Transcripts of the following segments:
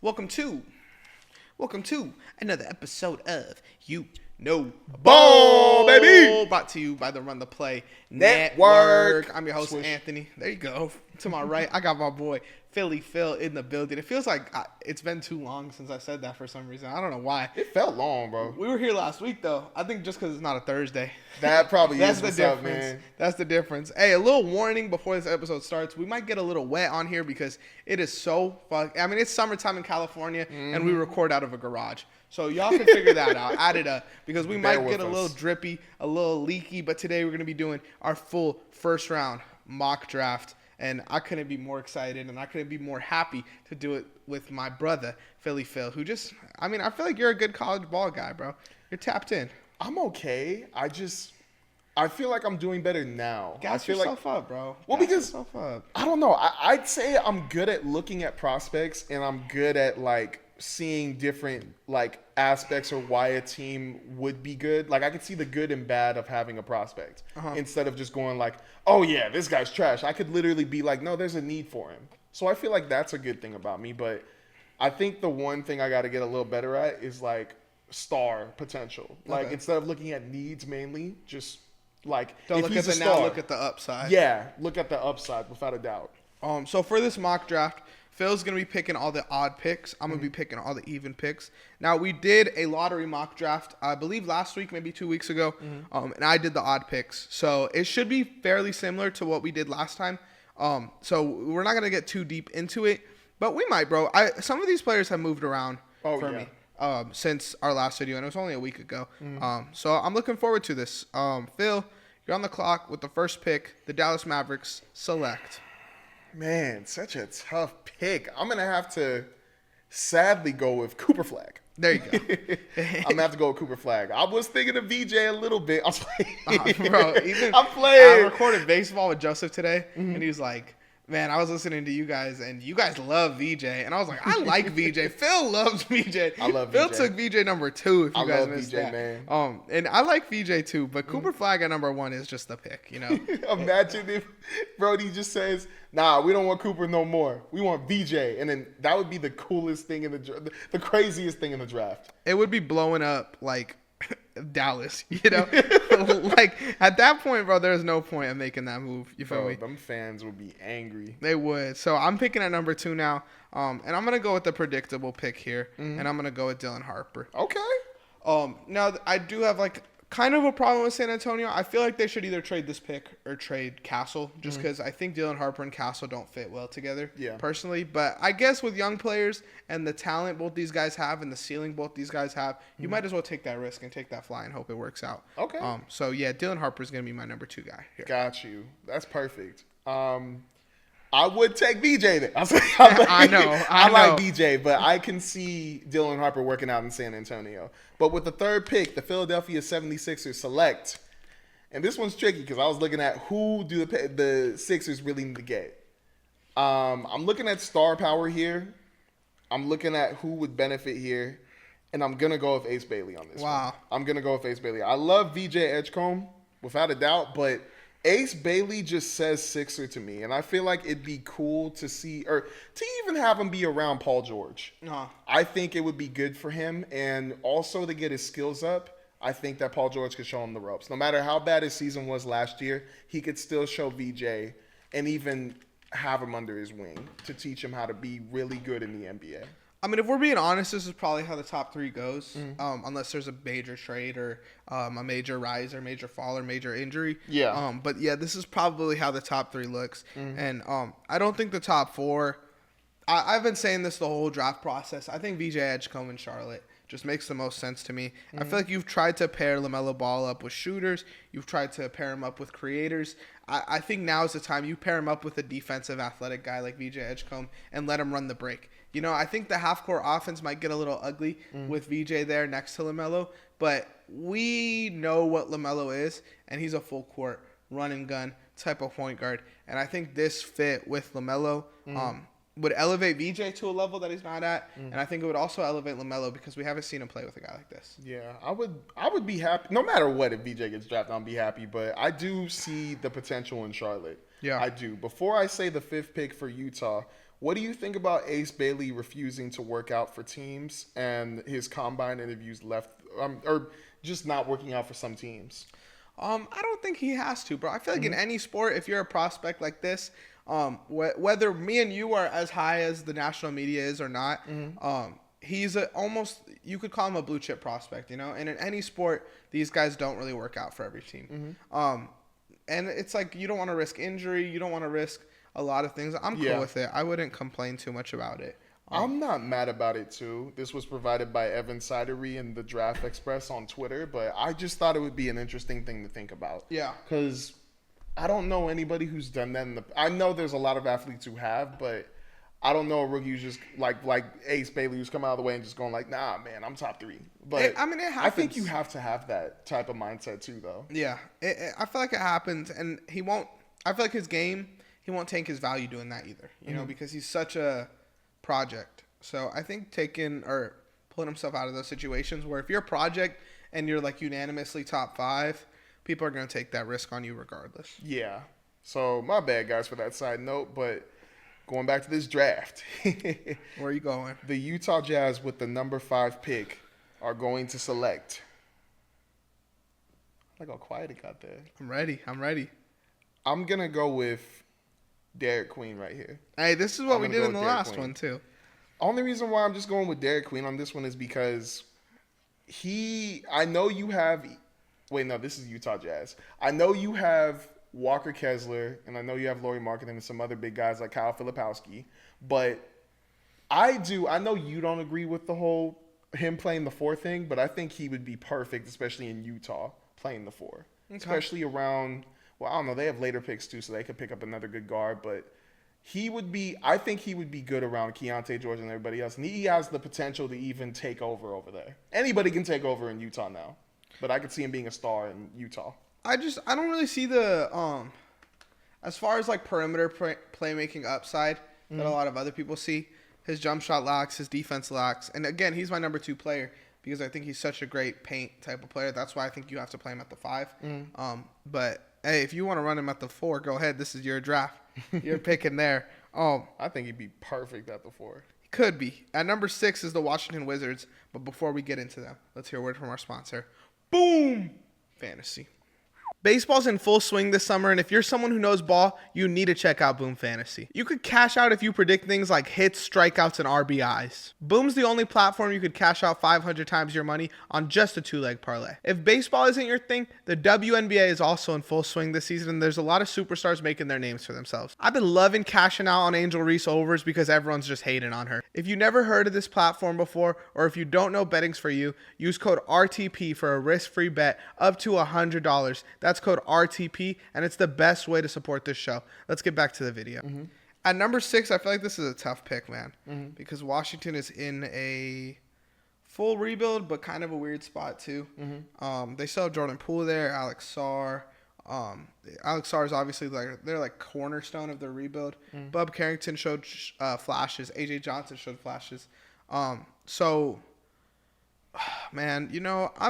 Welcome to, welcome to another episode of You Know Ball, baby. Brought to you by the Run the Play Network. I'm your host, Swish. Anthony. There you go. To my right, I got my boy, Philly Phil, in the building. It feels like it's been too long since I said that for some reason. I don't know why. It felt long, bro. We were here last week, though. I think just because it's not a Thursday. That probably That's is the what's difference. up, man. That's the difference. Hey, a little warning before this episode starts. We might get a little wet on here because it is so I mean, it's summertime in California, and we record out of a garage. So y'all can figure that out. Add it up because we Bear might get with a us. little drippy, a little leaky. But today we're going to be doing our full first round mock draft. And I couldn't be more excited, and I couldn't be more happy to do it with my brother, Philly Phil, who just, I mean, I feel like you're a good college ball guy, bro. You're tapped in. I'm okay. I feel like I'm doing better now. Gas I feel yourself like, up, bro. Well, Gas because- yourself up. I don't know. I'd say I'm good at looking at prospects, and I'm good at like seeing different like aspects or why a team would be good. Like I can see the good and bad of having a prospect instead of just going like, oh yeah, this guy's trash. I could literally be like, no, there's a need for him. So I feel like that's a good thing about me. But I think the one thing I got to get a little better at is like star potential. Like Okay. instead of looking at needs mainly, just like Don't if look he's at a the now, star, look at the upside. yeah, look at the upside without a doubt. So for this mock draft, Phil's going to be picking all the odd picks. I'm going to be picking all the even picks. Now, we did a lottery mock draft, I believe last week, maybe 2 weeks ago, and I did the odd picks. So it should be fairly similar to what we did last time. So we're not going to get too deep into it, but we might, bro. Some of these players have moved around for me since our last video, and it was only a week ago. So I'm looking forward to this. Phil, you're on the clock with the first pick. The Dallas Mavericks select. Man, such a tough pick. I'm going to have to sadly go with Cooper Flag. There you go. I'm going to have to go with Cooper Flag. I was thinking of VJ a little bit. I was playing. Bro, even I'm playing. I recorded baseball with Joseph today, and he was like, man, I was listening to you guys, and you guys love VJ. And I was like, I like VJ. Phil loves VJ. I love Phil VJ. took VJ number 2, if you I guys love missed VJ, that. man. And I like VJ too, but Cooper Flag at number 1 is just the pick, you know? Imagine if Brody just says, nah, we don't want Cooper no more. We want VJ. And then that would be the coolest thing in the craziest thing in the draft. It would be blowing up, like, Dallas, you know? Like, at that point, bro, there's no point in making that move. You feel Bro, me? them fans would be angry. They would. So I'm picking at number 2 now. And I'm going to go with the predictable pick here. And I'm going to go with Dylan Harper. Okay. Now, I do have, like, kind of a problem with San Antonio. I feel like they should either trade this pick or trade Castle. Just because I think Dylan Harper and Castle don't fit well together. Yeah. Personally. But I guess with young players and the talent both these guys have and the ceiling both these guys have, you might as well take that risk and take that fly and hope it works out. Okay. So, yeah, Dylan Harper is going to be my number 2 guy here. Got you. That's perfect. I would take VJ then. I know. I like VJ, but I can see Dylan Harper working out in San Antonio. But with the third pick, the Philadelphia 76ers select. And this one's tricky because I was looking at who do the Sixers really need to get. I'm looking at star power here. I'm looking at who would benefit here. And I'm going to go with Ace Bailey on this one. Wow. I'm going to go with Ace Bailey. I love VJ Edgecombe, without a doubt, but Ace Bailey just says Sixer to me. And I feel like it'd be cool to see, or to even have him be around Paul George. I think it would be good for him. And also to get his skills up, I think that Paul George could show him the ropes. No matter how bad his season was last year, he could still show VJ and even have him under his wing to teach him how to be really good in the NBA. I mean, if we're being honest, this is probably how the top 3 goes, unless there's a major trade or a major rise or major fall or major injury. Yeah. But, yeah, this is probably how the top 3 looks. And I don't think the top 4 – I've been saying this the whole draft process. I think VJ Edgecombe in Charlotte just makes the most sense to me. I feel like you've tried to pair LaMelo Ball up with shooters. You've tried to pair him up with creators. I think now is the time you pair him up with a defensive athletic guy like VJ Edgecombe and let him run the break. You know, I think the half-court offense might get a little ugly with VJ there next to LaMelo, but we know what LaMelo is, and he's a full-court run-and-gun type of point guard. And I think this fit with LaMelo would elevate VJ to a level that he's not at, and I think it would also elevate LaMelo because we haven't seen him play with a guy like this. Yeah, I would be happy. No matter what, if VJ gets drafted, I'll be happy. But I do see the potential in Charlotte. Yeah. I do. Before I say the 5th pick for Utah, What do you think about Ace Bailey refusing to work out for teams and his combine interviews or just not working out for some teams? I don't think he has to, bro. I feel like in any sport, if you're a prospect like this, whether me and you are as high as the national media is or not, he's almost, you could call him a blue chip prospect, you know? And in any sport, these guys don't really work out for every team. And it's like, you don't want to risk injury. You don't want to risk a lot of things. I'm cool with it. I wouldn't complain too much about it. I'm not mad about it too. This was provided by Evan Sidery and the Draft Express on Twitter, but I just thought it would be an interesting thing to think about. Yeah. Because I don't know anybody who's done that. I know there's a lot of athletes who have, but I don't know a rookie who's just like Ace Bailey who's come out of the way and just going like, nah, man, I'm top 3. But it happens. I think you have to have that type of mindset too, though. Yeah. I feel like it happens, and he won't. I feel like his game, he won't take his value doing that either, you know, because he's such a project. So I think pulling himself out of those situations where if you're a project and you're like unanimously top 5, people are going to take that risk on you regardless. Yeah. So my bad, guys, for that side note, but going back to this draft. Where are you going? The Utah Jazz with the number 5 pick are going to select. Look how quiet it got there. I'm ready. I'm going to go with Derek Queen right here. Hey, this is what we did in the last one, too. Only reason why I'm just going with Derek Queen on this one is because I know you have, wait, no, this is Utah Jazz. I know you have Walker Kessler, and I know you have Lauri Markkanen and some other big guys like Kyle Filipowski, but I know you don't agree with the whole him playing the 4 thing, but I think he would be perfect, especially in Utah, playing the 4. Okay. Especially around, well, I don't know, they have later picks too, so they could pick up another good guard, but I think he would be good around Keontae George and everybody else. And he has the potential to even take over there. Anybody can take over in Utah now. But I could see him being a star in Utah. I don't really see the, as far as like perimeter playmaking upside that a lot of other people see. His jump shot lacks, his defense lacks. And again, he's my number 2 player because I think he's such a great paint type of player. That's why I think you have to play him at the 5. But hey, if you want to run him at the 4, go ahead. This is your draft. You're picking there. I think he'd be perfect at the 4. He could be. At number 6 is the Washington Wizards. But before we get into them, let's hear a word from our sponsor. Boom! Fantasy. Baseball's in full swing this summer, and if you're someone who knows ball, you need to check out Boom Fantasy. You could cash out if you predict things like hits, strikeouts, and RBIs. Boom's the only platform you could cash out 500 times your money on just a 2-leg parlay. If baseball isn't your thing, the WNBA is also in full swing this season, and there's a lot of superstars making their names for themselves. I've been loving cashing out on Angel Reese overs because everyone's just hating on her. If you never heard of this platform before, or if you don't know betting's for you, use code RTP for a risk-free bet up to $100. That's code RTP, and it's the best way to support this show. Let's get back to the video. At number 6, I feel like this is a tough pick, man, because Washington is in a full rebuild, but kind of a weird spot too. They still have Jordan Poole there, Alex Sarr. Alex Sarr is obviously they're like cornerstone of their rebuild. Bub Carrington showed flashes. AJ Johnson showed flashes. So, man, you know, I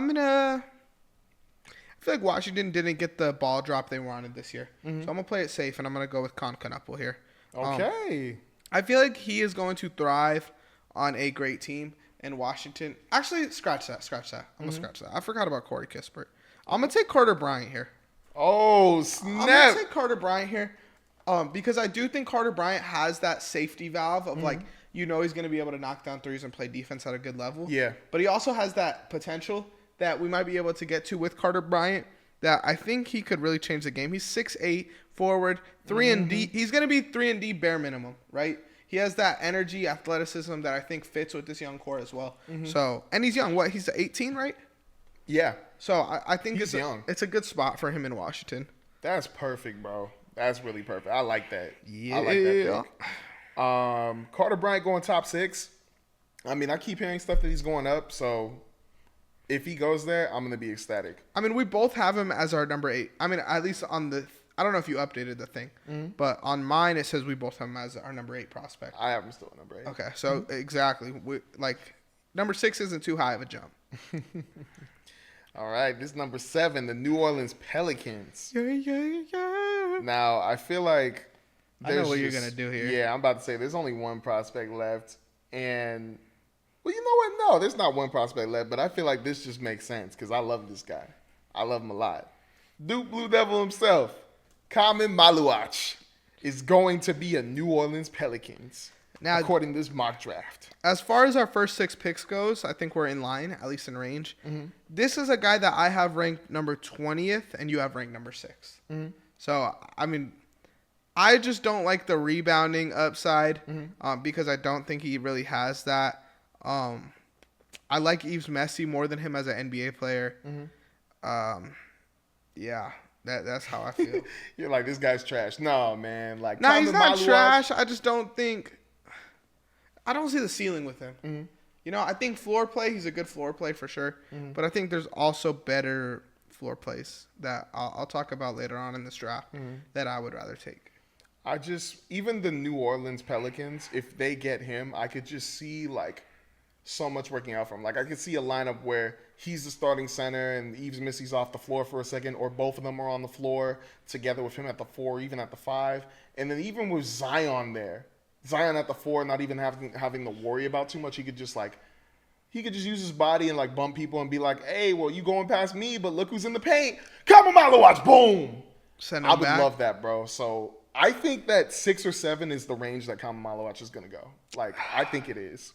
feel like Washington didn't get the ball drop they wanted this year. So I'm going to play it safe, and I'm going to go with Con Knuppel here. Okay. I feel like he is going to thrive on a great team in Washington. Actually, scratch that. I'm going to scratch that. I forgot about Corey Kispert. I'm going to take Carter Bryant here. Oh, snap. I'm going to take Carter Bryant here because I do think Carter Bryant has that safety valve of like, you know, he's going to be able to knock down threes and play defense at a good level. Yeah. But he also has that potential that we might be able to get to with Carter Bryant that I think he could really change the game. He's 6'8", forward, 3-and-D. He's going to be 3-and-D bare minimum, right? He has that energy, athleticism that I think fits with this young core as well. So, and he's young. What? He's 18, right? Yeah. So I think he's young. It's a good spot for him in Washington. That's perfect, bro. That's really perfect. I like that. Yeah. I like that pick. Carter Bryant going top 6. I mean, I keep hearing stuff that he's going up, so if he goes there, I'm going to be ecstatic. I mean, we both have him as our number 8. I mean, at least on the – I don't know if you updated the thing. But on mine, it says we both have him as our number 8 prospect. I have him still at number 8. Okay, so exactly. Number 6 isn't too high of a jump. All right, this is number 7, the New Orleans Pelicans. Yeah. Now, I feel like I know what you're gonna do here. Yeah, I'm about to say there's only one prospect left, and well, you know what? No, there's not one prospect left, but I feel like this just makes sense because I love this guy. I love him a lot. Duke Blue Devil himself, Kamen Maluach, is going to be a New Orleans Pelicans, Now, according to this mock draft. as far as our first 6 picks goes, I think we're in line, at least in range. This is a guy that I have ranked number 20th, and you have ranked number 6th. So, I mean, I just don't like the rebounding upside because I don't think he really has that. I like Yves Messi more than him as an NBA player. Yeah, that's how I feel. You're like, this guy's trash. No, man. Like, No, he's Kamen not Maluach- trash. I just don't think. I don't see the ceiling with him. You know, I think floor play, he's a good floor play for sure. But I think there's also better floor plays that I'll talk about later on in this draft that I would rather take. Even the New Orleans Pelicans, if they get him, I could just see, like, so much working out for him. Like, I could see a lineup where he's the starting center and Yves Messi's off the floor for a second, or both of them are on the floor together with him at the 4, even at the 5. And then even with Zion there, Zion at the 4, not even having to worry about too much, he could just use his body and, like, bump people and be like, hey, well, you going past me, but look who's in the paint. Come on, Maluach, boom. Send I him would back. love that, bro. So I think that 6 or 7 is the range that Kamen Maluach is going to go. Like, I think it is.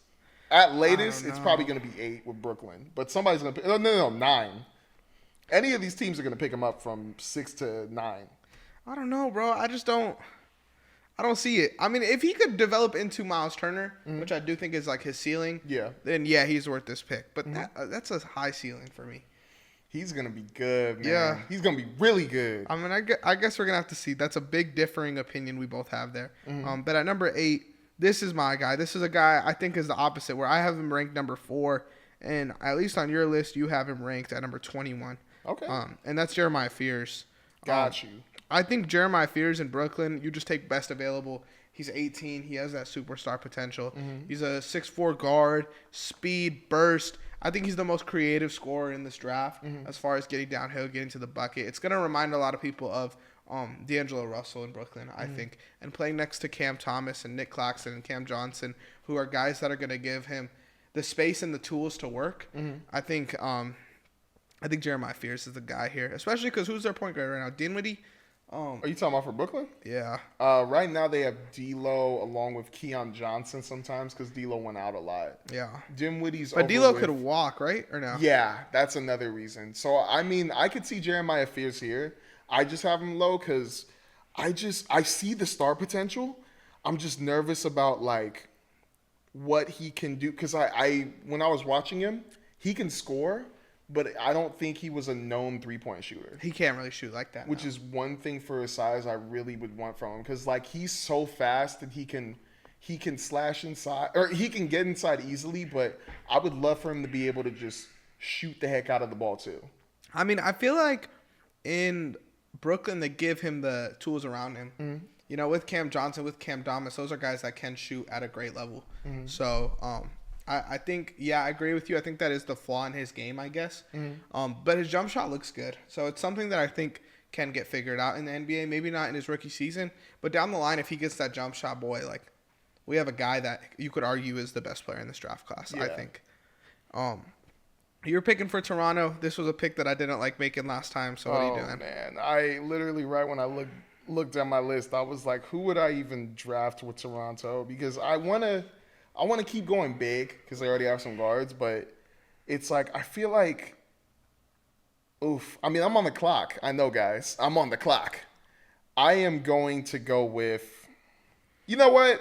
At latest, it's probably going to be 8 with Brooklyn. But somebody's going to pick... No, 9. Any of these teams are going to pick him up from 6 to 9. I don't know, bro. I don't see it. I mean, if he could develop into Miles Turner, which I do think is like his ceiling, then yeah, he's worth this pick. But that's a high ceiling for me. He's going to be good, man. Yeah. He's going to be really good. I mean, I guess we're going to have to see. That's a big differing opinion we both have there. But at number 8, this is my guy. This is a guy I think is the opposite, where I have him ranked number 4, and at least on your list, you have him ranked at number 21. Okay. And that's Jeremiah Fears. Got you. I think Jeremiah Fears in Brooklyn, you just take best available. He's 18. He has that superstar potential. He's a 6'4" guard, speed, burst. I think he's the most creative scorer in this draft as far as getting downhill, getting to the bucket. It's going to remind a lot of people of D'Angelo Russell in Brooklyn, I think. And playing next to Cam Thomas and Nick Claxton and Cam Johnson, who are guys that are going to give him the space and the tools to work. I think Jeremiah Fears is the guy here, especially because who's their point guard right now? Dinwiddie? Are you talking about for Brooklyn? Yeah. Right now they have D'Lo along with Keon Johnson sometimes because D'Lo went out a lot. Yeah. Dinwiddie's But over D'Lo with- could walk, right? Or no? Yeah, that's another reason. So, I mean, I could see Jeremiah Fears here. I just have him low because I see the star potential. I'm just nervous about, like, what he can do. Because when I was watching him, he can score, but I don't think he was a known three-point shooter. He can't really shoot like that. Which is one thing for his size I really would want from him. Because, like, he's so fast that he can slash inside, or he can get inside easily, but I would love for him to be able to just shoot the heck out of the ball too. I mean, I feel like in Brooklyn they give him the tools around him. You know, with Cam Johnson, with Cam Thomas, those are guys that can shoot at a great level. So, I think, yeah, I agree with you. I think that is the flaw in his game, I guess. But his jump shot looks good. So it's something that I think can get figured out in the NBA. Maybe not in his rookie season, but down the line, if he gets that jump shot, boy, like, we have a guy that you could argue is the best player in this draft class, I Yeah. think. You're picking for Toronto. This was a pick that I didn't like making last time, so what are you doing? Man, I literally, right when I looked at my list, I was like, who would I even draft with Toronto? Because I want to keep going big because they already have some guards, but it's like I feel like, I mean, I'm on the clock. I know, guys. I'm on the clock. I am going to go with, you know what?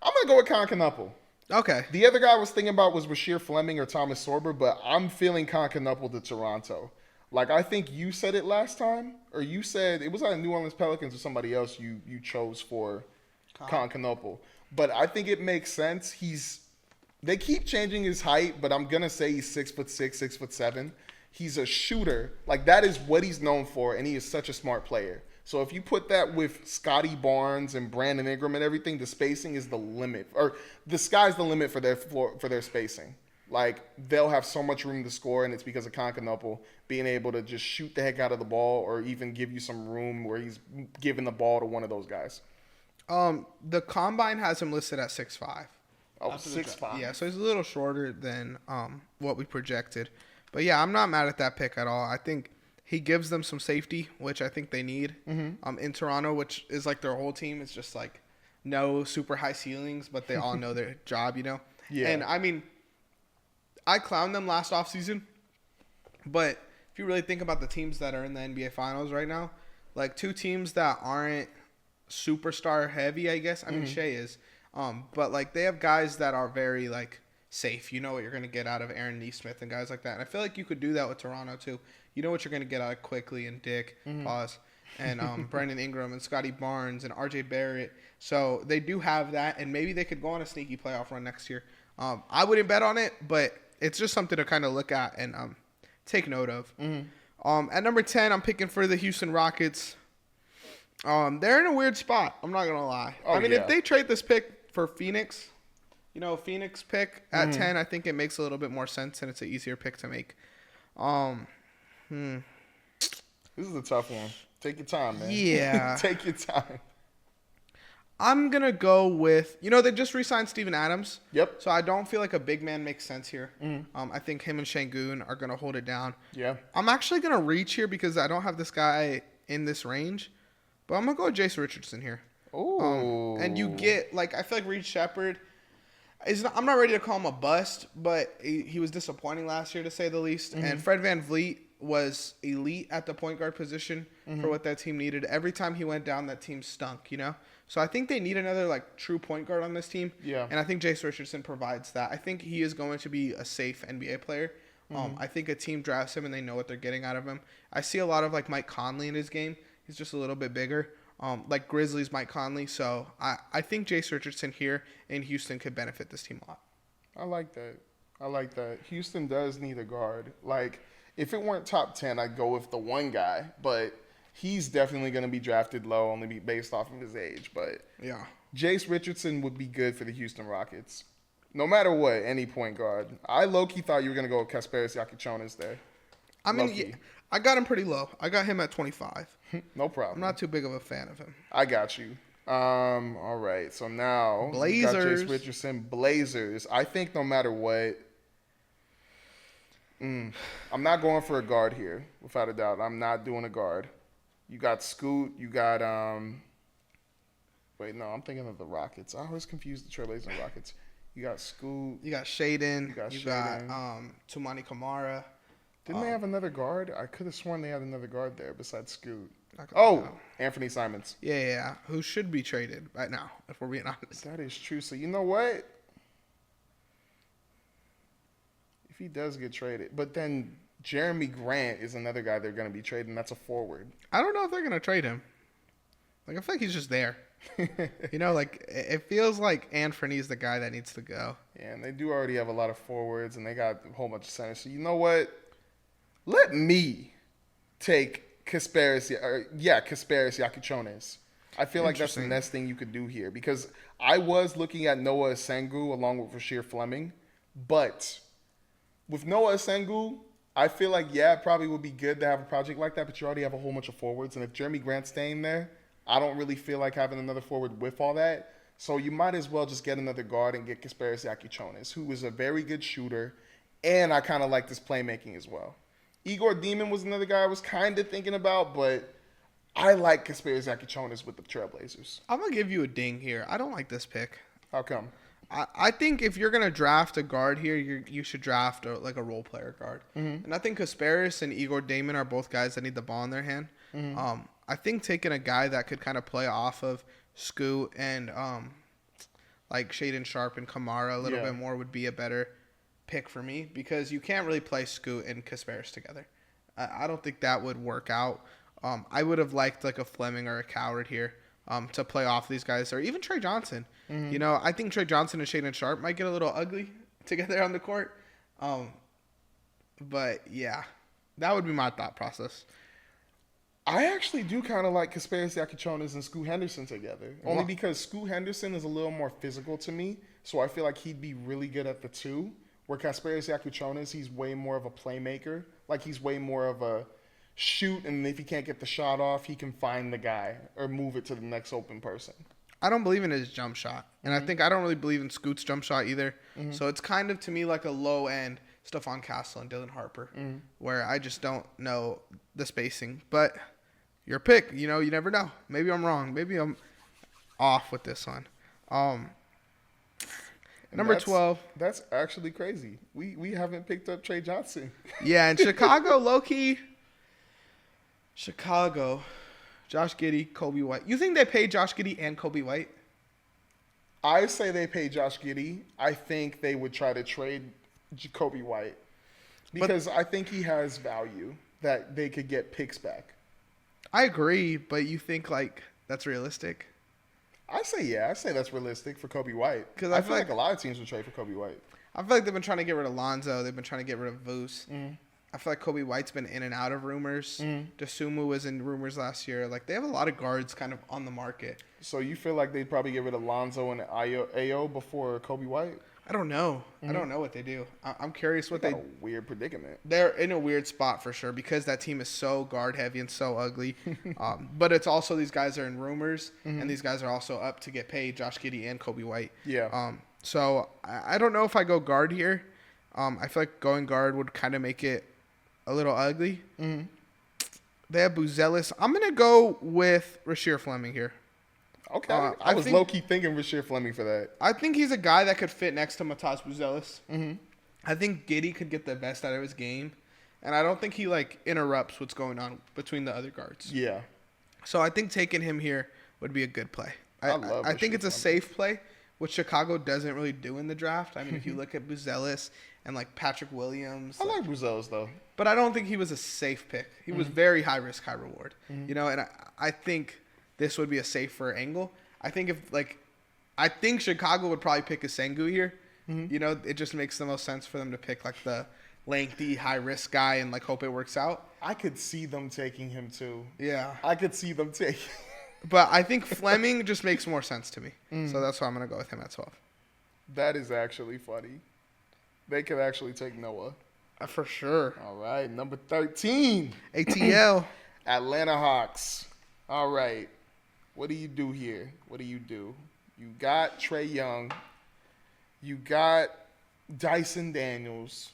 I'm going to go with Concanupple. Okay. The other guy I was thinking about was Rasheer Fleming or Thomas Sorber, but I'm feeling Concanupple to Toronto. Like, I think you said it last time, or you said it was either New Orleans Pelicans or somebody else you chose for Concanupple. But I think it makes sense. They keep changing his height, but I'm going to say he's 6'6", 6'7". He's a shooter. Like, that is what he's known for, and he is such a smart player. So if you put that with Scotty Barnes and Brandon Ingram and everything, the spacing is the limit, or the sky's the limit for their spacing. Like, they'll have so much room to score, and it's because of Concanopel being able to just shoot the heck out of the ball or even give you some room where he's giving the ball to one of those guys. The combine has him listed at 6'5". Oh, 6'5". Yeah, so he's a little shorter than what we projected. But yeah, I'm not mad at that pick at all. I think he gives them some safety, which I think they need. In Toronto, which is like their whole team. It's just like no super high ceilings, but they all know their job, you know? Yeah. And I mean, I clowned them last offseason, but if you really think about the teams that are in the NBA Finals right now, like two teams that aren't superstar heavy, I guess. I mean, Shea is. But like they have guys that are very like safe. You know what you're gonna get out of Aaron Nesmith and guys like that. And I feel like you could do that with Toronto too. You know what you're gonna get out of Quickly and Dick, pause, and Brandon Ingram and Scotty Barnes and RJ Barrett. So they do have that, and maybe they could go on a sneaky playoff run next year. I wouldn't bet on it, but it's just something to kind of look at and take note of. At number 10, I'm picking for the Houston Rockets. They're in a weird spot. I'm not gonna lie. I mean, if they trade this pick for Phoenix, you know, Phoenix pick at 10, I think it makes a little bit more sense and it's an easier pick to make. This is a tough one. Take your time, man. Yeah. Take your time. I'm gonna go with, you know, they just re-signed Steven Adams. Yep. So I don't feel like a big man makes sense here. I think him and Şengün are gonna hold it down. Yeah. I'm actually gonna reach here because I don't have this guy in this range, but I'm gonna go with Jace Richardson here. Oh. And you get like I feel like Reed Shepherd is not, I'm not ready to call him a bust, but he was disappointing last year to say the least. And Fred VanVleet was elite at the point guard position for what that team needed. Every time he went down, that team stunk, you know? So I think they need another like true point guard on this team. Yeah. And I think Jace Richardson provides that. I think he is going to be a safe NBA player. I think a team drafts him and they know what they're getting out of him. I see a lot of like Mike Conley in his game. He's just a little bit bigger. Like Grizzlies Mike Conley. So I think Jace Richardson here in Houston could benefit this team a lot. I like that. Houston does need a guard. Like, if it weren't top 10, I'd go with the one guy, but he's definitely going to be drafted low, only be based off of his age. But yeah, Jace Richardson would be good for the Houston Rockets. No matter what, any point guard. I low-key thought you were going to go with Kasparas Yakichonis there. I mean, yeah, I got him pretty low. I got him at 25. No problem. I'm not too big of a fan of him. I got you. All right. So now Blazers. We got Jace Richardson. Blazers. I think no matter what, I'm not going for a guard here, without a doubt. I'm not doing a guard. You got Scoot. You got wait, no, I'm thinking of the Rockets. I always confuse the Trailblazers and Rockets. You got Scoot. You got Shaden. You got Tumani Kamara. Didn't they have another guard? I could have sworn they had another guard there besides Scoot. Oh, Anthony Simons. Yeah, who should be traded right now, if we're being honest. That is true. So you know what? If he does get traded, but then Jeremy Grant is another guy they're going to be trading. That's a forward. I don't know if they're going to trade him. Like, I feel like he's just there. You know, like, it feels like Anthony's the guy that needs to go. Yeah, and they do already have a lot of forwards, and they got a whole bunch of centers. So you know what? Let me take Kasparas Yakichonis. I feel like that's the next thing you could do here because I was looking at Noah Sengu along with Rasheer Fleming, but with Noah Sengu, I feel like, it probably would be good to have a project like that, but you already have a whole bunch of forwards, and if Jeremy Grant's staying there, I don't really feel like having another forward with all that. So you might as well just get another guard and get Kasparas Yakichonis, who is a very good shooter, and I kind of like this playmaking as well. Igor Demon was another guy I was kind of thinking about, but I like Kasparas Yakichonis with the Trailblazers. I'm going to give you a ding here. I don't like this pick. How come? I think if you're going to draft a guard here, you should draft a role player guard. And I think Kasparas and Igor Damon are both guys that need the ball in their hand. I think taking a guy that could kind of play off of Scoot and like Shaden Sharp and Kamara a little bit more would be a better pick for me because you can't really play Scoot and Kasparas together. I don't think that would work out. I would have liked like a Fleming or a Coward here to play off these guys, or even Trey Johnson. You know, I think Trey Johnson and Shaden Sharp might get a little ugly together on the court. But yeah, that would be my thought process. I actually do kind of like Kasparas Yakichonis and Scoot Henderson together, only because Scoot Henderson is a little more physical to me, so I feel like he'd be really good at the two, Where Kasparis Yakuchonis, he's way more of a playmaker. Like, he's way more of a shoot, and if he can't get the shot off, he can find the guy or move it to the next open person. I don't believe in his jump shot. And I think I don't really believe in Scoot's jump shot either. So it's kind of, to me, like a low-end Stephon Castle and Dylan Harper, where I just don't know the spacing. But your pick, you know, you never know. Maybe I'm wrong. Maybe I'm off with this one. Number 12. That's actually crazy. We haven't picked up Trey Johnson. Yeah, and Chicago, low-key. Chicago, Josh Giddey, Kobe White. You think they paid Josh Giddey and Kobe White? I say they pay Josh Giddey. I think they would try to trade Kobe White because I think he has value that they could get picks back. I agree, but you think, like, that's realistic? I say that's realistic for Kobe White. Because I I feel feel like like a lot of teams would trade for Kobe White. I feel like they've been trying to get rid of Lonzo. They've been trying to get rid of Vooch. I feel like Kobe White's been in and out of rumors. Dosunmu was in rumors last year. Like, they have a lot of guards kind of on the market. So you feel like they'd probably get rid of Lonzo and Ayo before Kobe White? I don't know. I don't know what they do. I'm curious what Got a weird predicament. They're in a weird spot for sure because that team is so guard heavy and so ugly. But it's also these guys are in rumors, and these guys are also up to get paid. Josh Giddey and Kobe White. Yeah. So I don't know if I go guard here. I feel like going guard would kind of make it a little ugly. They have Buzelis. I'm gonna go with Rasheer Fleming here. Okay. I I was think- low-key thinking Rasheer Fleming for that. I think he's a guy that could fit next to Matas Buzelis. I think Giddey could get the best out of his game, and I don't think he like interrupts what's going on between the other guards. Yeah. So I think taking him here would be a good play. I love think Rasheer it's a Fleming. safe play, which Chicago doesn't really do in the draft. I mean, if you look at Buzelis and like Patrick Williams, I like Buzelis, though. but I don't think he was a safe pick. He was very high risk, high reward. You know, and I think this would be a safer angle. I think Chicago would probably pick a Sengu here. You know, it just makes the most sense for them to pick like the lengthy, high risk guy and like hope it works out. I could see them taking him, too. Yeah. I could see them taking But I think Fleming just makes more sense to me. So that's why I'm going to go with him at 12. That is actually funny. They could actually take Noah. For sure. All right, number 13. ATL. Atlanta Hawks. All right. What do you do here? What do? You got Trey Young. You got Dyson Daniels.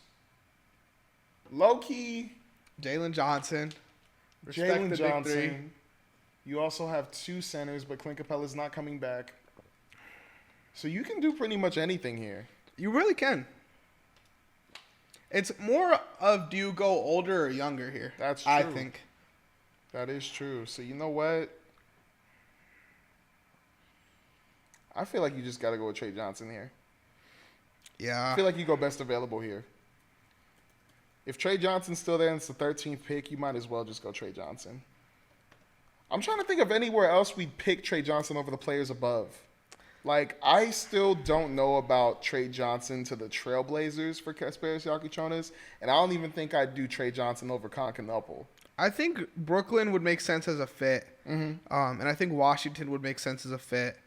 Low-key, Jalen Johnson. Respect Jalen the big three. Johnson. You also have two centers, but Clint Capella's not coming back. So you can do pretty much anything here. You really can. It's more of do you go older or younger here? That's I true. think. That is true. So you know what? I feel like you just got to go with Trey Johnson here. Yeah. I feel like you go best available here. If Trey Johnson's still there and it's the 13th pick, you might as well just go Trey Johnson. I'm trying to think of anywhere else we'd pick Trey Johnson over the players above. Like, I still don't know about Trey Johnson to the Trailblazers for Kasparis Yakuchonis, and I don't even think I'd do Trey Johnson over Concanopoulos. I think Brooklyn would make sense as a fit. And I think Washington would make sense as a fit.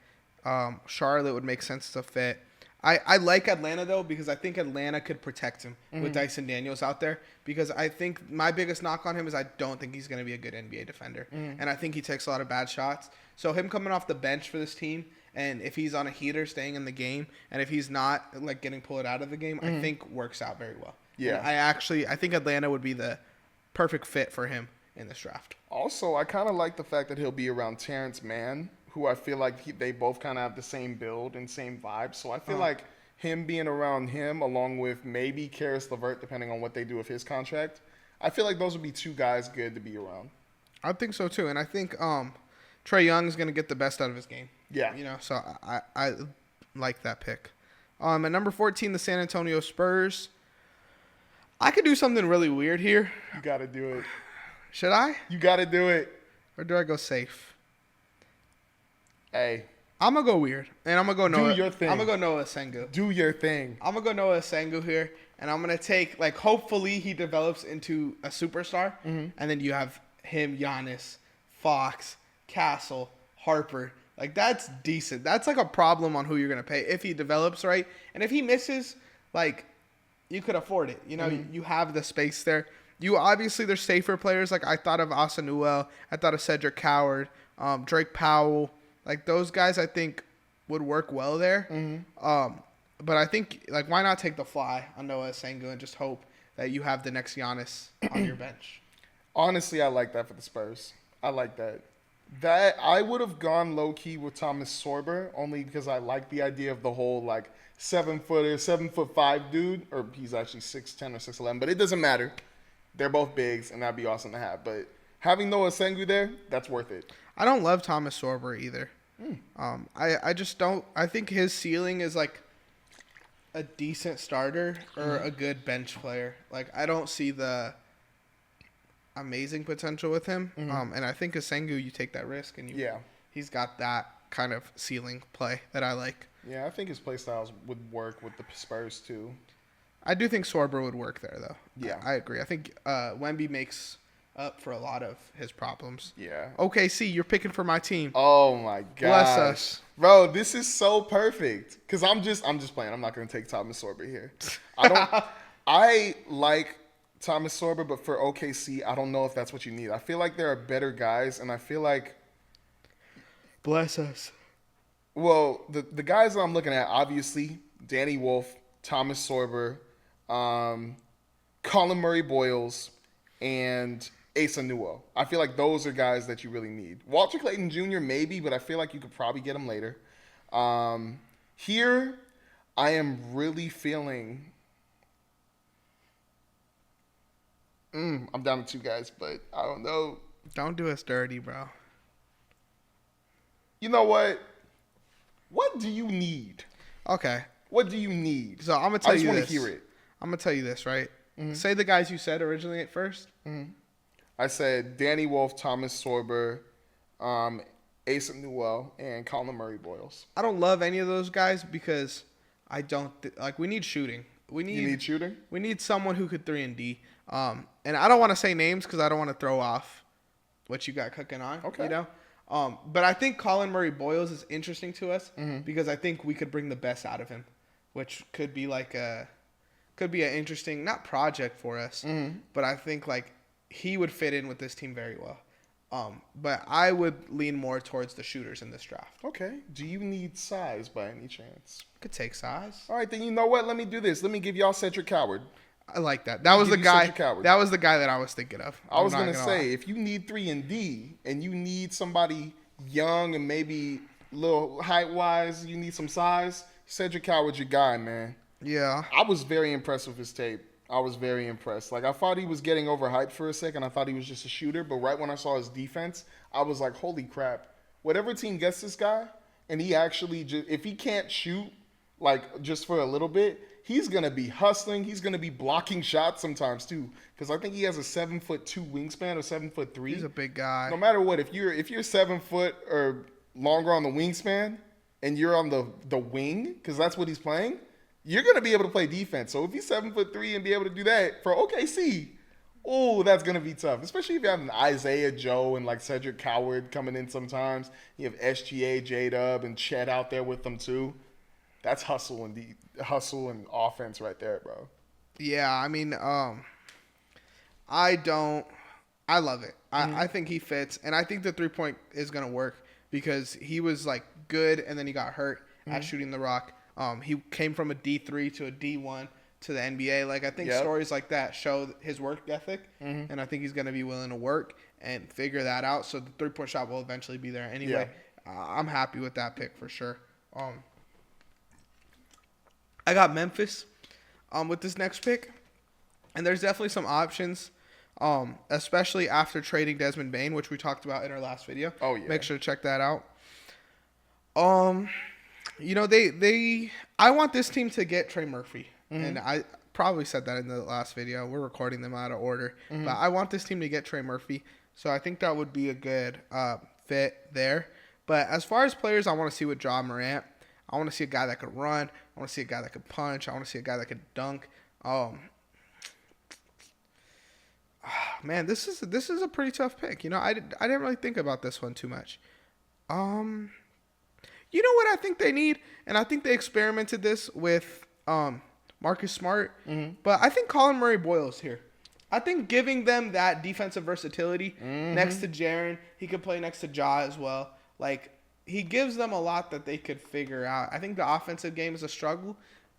Charlotte would make sense as a fit. I like Atlanta, though, because I think Atlanta could protect him with Dyson Daniels out there. Because I think my biggest knock on him is I don't think he's going to be a good NBA defender. And I think he takes a lot of bad shots. So him coming off the bench for this team, and if he's on a heater staying in the game, and if he's not like getting pulled out of the game, I think works out very well. Yeah. And I think Atlanta would be the perfect fit for him in this draft. Also, I kind of like the fact that he'll be around Terrence Mann, who I feel like they both kind of have the same build and same vibe. So I feel like him being around him, along with maybe Karis LeVert, depending on what they do with his contract, I feel like those would be two guys good to be around. I think so too, and I think Trae Young is going to get the best out of his game. Yeah. You know, so I like that pick. At number 14, the San Antonio Spurs. I could do something really weird here. You got to do it. Should I? You got to do it. Or do I go safe? Hey, I'm going to go weird. And I'm going to go Noah. your thing. I'm going to go Noah Sengu. do your thing. I'm going to go Noah Sengu here. And I'm going to take, like, hopefully he develops into a superstar. And then you have him, Giannis, Fox, Castle, Harper. Like, that's decent. That's, like, a problem on who you're going to pay if he develops right. And if he misses, like, you could afford it. You know, you have the space there. You obviously there's safer players. Like I thought of Asanuel. I thought of Cedric Coward, Drake Powell. Like those guys, I think would work well there. But I think like why not take the fly on Noah Sengun and just hope that you have the next Giannis on your bench. Honestly, I like that for the Spurs. I like that. That I would have gone low key with Thomas Sorber only because I like the idea of the whole like 7'5" dude, or he's actually 6'10" or 6'11", but it doesn't matter. They're both bigs, and that'd be awesome to have. But having Noah Sengun there, that's worth it. I don't love Thomas Sorber either. I just don't. I think his ceiling is like a decent starter or a good bench player. Like I don't see the amazing potential with him. And I think as Sengun, you take that risk, and he's got that kind of ceiling play that I like. Yeah, I think his play styles would work with the Spurs too. I do think Sorber would work there, though. Yeah. I agree. I think Wemby makes up for a lot of his problems. Yeah. OKC, you're picking for my team. Oh my gosh. Bless us. Bro, this is so perfect. Cause I'm just playing. I'm not gonna take Thomas Sorber here. I like Thomas Sorber, but for OKC, I don't know if that's what you need. I feel like there are better guys, and I feel like Bless us. well, the guys that I'm looking at, obviously, Danny Wolf, Thomas Sorber, Colin Murray Boyles, and Asa Newell. I feel like those are guys that you really need. Walter Clayton Jr. maybe, but I feel like you could probably get him later. Here, I am really feeling. I'm down to two guys, but I don't know. Don't do us dirty, bro. You know what? What do you need? Okay. What do you need? So I'm gonna tell you this. I just want to hear it. I'm gonna tell you this, right? Say the guys you said originally at first. I said Danny Wolf, Thomas Sorber, Asa Newell, and Colin Murray Boyles. I don't love any of those guys because I don't like. We need shooting. You need shooting? We need someone who could 3 and D. And I don't want to say names because I don't want to throw off what you got cooking on. Okay. You know. But I think Colin Murray Boyles is interesting to us because I think we could bring the best out of him, which could be like an interesting not project for us, but I think like he would fit in with this team very well. But I would lean more towards the shooters in this draft. Okay. Do you need size by any chance? Could take size. All right, then you know what? Let me do this. Let me give y'all Cedric Coward. I like that. That was the guy. Coward. That was the guy that I was thinking of. I was gonna say, if you need 3 and D and you need somebody young and maybe a little height wise, you need some size. Cedric Coward's your guy, man. Yeah. I was very impressed with his tape. I was very impressed. Like I thought he was getting overhyped for a second. I thought he was just a shooter, but right when I saw his defense, I was like, holy crap! Whatever team gets this guy, and he actually if he can't shoot like just for a little bit. He's going to be hustling. He's going to be blocking shots sometimes, too. Because I think he has a 7'2" wingspan or 7'3". He's a big guy. No matter what, if you're 7 foot or longer on the wingspan and you're on the wing, because that's what he's playing, you're going to be able to play defense. So if he's 7'3" and be able to do that for OKC, oh, that's going to be tough. Especially if you have an Isaiah Joe and like Cedric Coward coming in sometimes. You have SGA, J-Dub, and Chet out there with them, too. That's hustle and offense right there, bro. Yeah, I mean, I love it. I think he fits, and I think the 3-point is gonna work because he was like good, and then he got hurt at shooting the rock. He came from a D3 to a D1 to the NBA. Like I think stories like that show his work ethic, and I think he's gonna be willing to work and figure that out. So the 3-point shot will eventually be there anyway. Yeah. I'm happy with that pick for sure. I got Memphis with this next pick, and there's definitely some options, especially after trading Desmond Bane, which we talked about in our last video. Oh, yeah. Make sure to check that out. You know, I want this team to get Trey Murphy, and I probably said that in the last video. We're recording them out of order, but I want this team to get Trey Murphy, so I think that would be a good fit there. But as far as players, I want to see with Ja Morant. I want to see a guy that could run. I want to see a guy that could punch. I want to see a guy that could dunk. Man, this is a pretty tough pick. You know, I didn't really think about this one too much. You know what I think they need, and I think they experimented this with Marcus Smart. But I think Colin Murray-Boyle's here. I think giving them that defensive versatility next to Jaren, he could play next to Ja as well. Like, he gives them a lot that they could figure out. I think the offensive game is a struggle,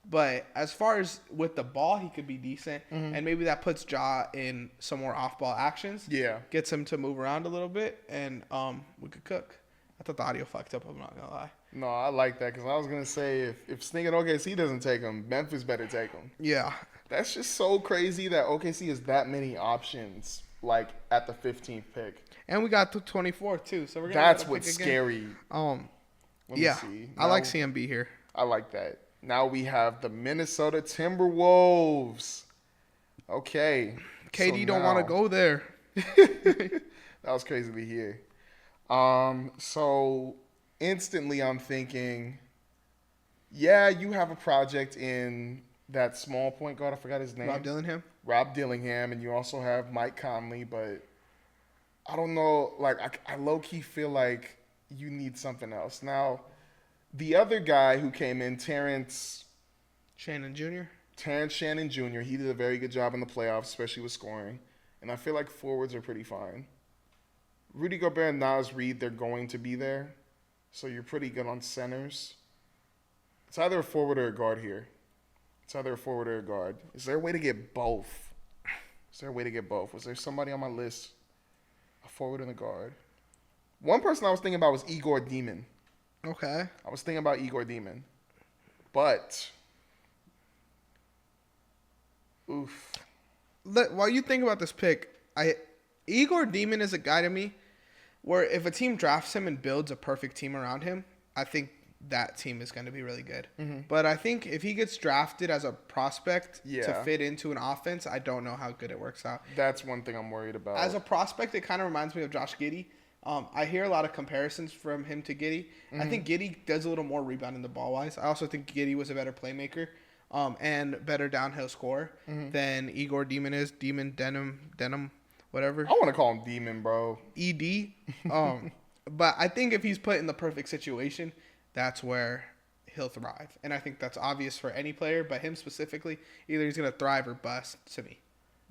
but as far as with the ball, he could be decent. And maybe that puts Ja in some more off-ball actions. Yeah. Gets him to move around a little bit, and we could cook. I thought the audio fucked up, I'm not going to lie. No, I like that because I was going to say if Sneaking OKC doesn't take him, Memphis better take him. Yeah. That's just so crazy that OKC has that many options, like, at the 15th pick. And we got the 24th, too, so we're going to That's what's scary. Let me Yeah. see. I like CMB here. I like that. Now we have the Minnesota Timberwolves. Okay. KD so don't want to go there. That was crazy to hear. So instantly I'm thinking, yeah, you have a project in that small point guard. I forgot his name. Rob Dillingham. And you also have Mike Conley. But I don't know. Like, I low-key feel like you need something else. Now, the other guy who came in, Terrence Shannon Jr. He did a very good job in the playoffs, especially with scoring. And I feel like forwards are pretty fine. Rudy Gobert and Naz Reid, they're going to be there. So you're pretty good on centers. It's either a forward or a guard here. Is there a way to get both? Was there somebody on my list? A forward and a guard. One person I was thinking about was Igor Demon. Okay. I was thinking about Igor Demon. But, oof. While you think about this pick, Igor Demon is a guy to me where if a team drafts him and builds a perfect team around him, I think that team is going to be really good. But I think if he gets drafted as a prospect to fit into an offense, I don't know how good it works out. That's one thing I'm worried about. As a prospect, it kind of reminds me of Josh Giddey. I hear a lot of comparisons from him to Giddey. I think Giddey does a little more rebounding the ball-wise. I also think Giddey was a better playmaker and better downhill scorer than Igor Demon is. Denim, whatever. I want to call him Demon, bro. ED. But I think if he's put in the perfect situation, that's where he'll thrive. And I think that's obvious for any player, but him specifically, either he's going to thrive or bust to me.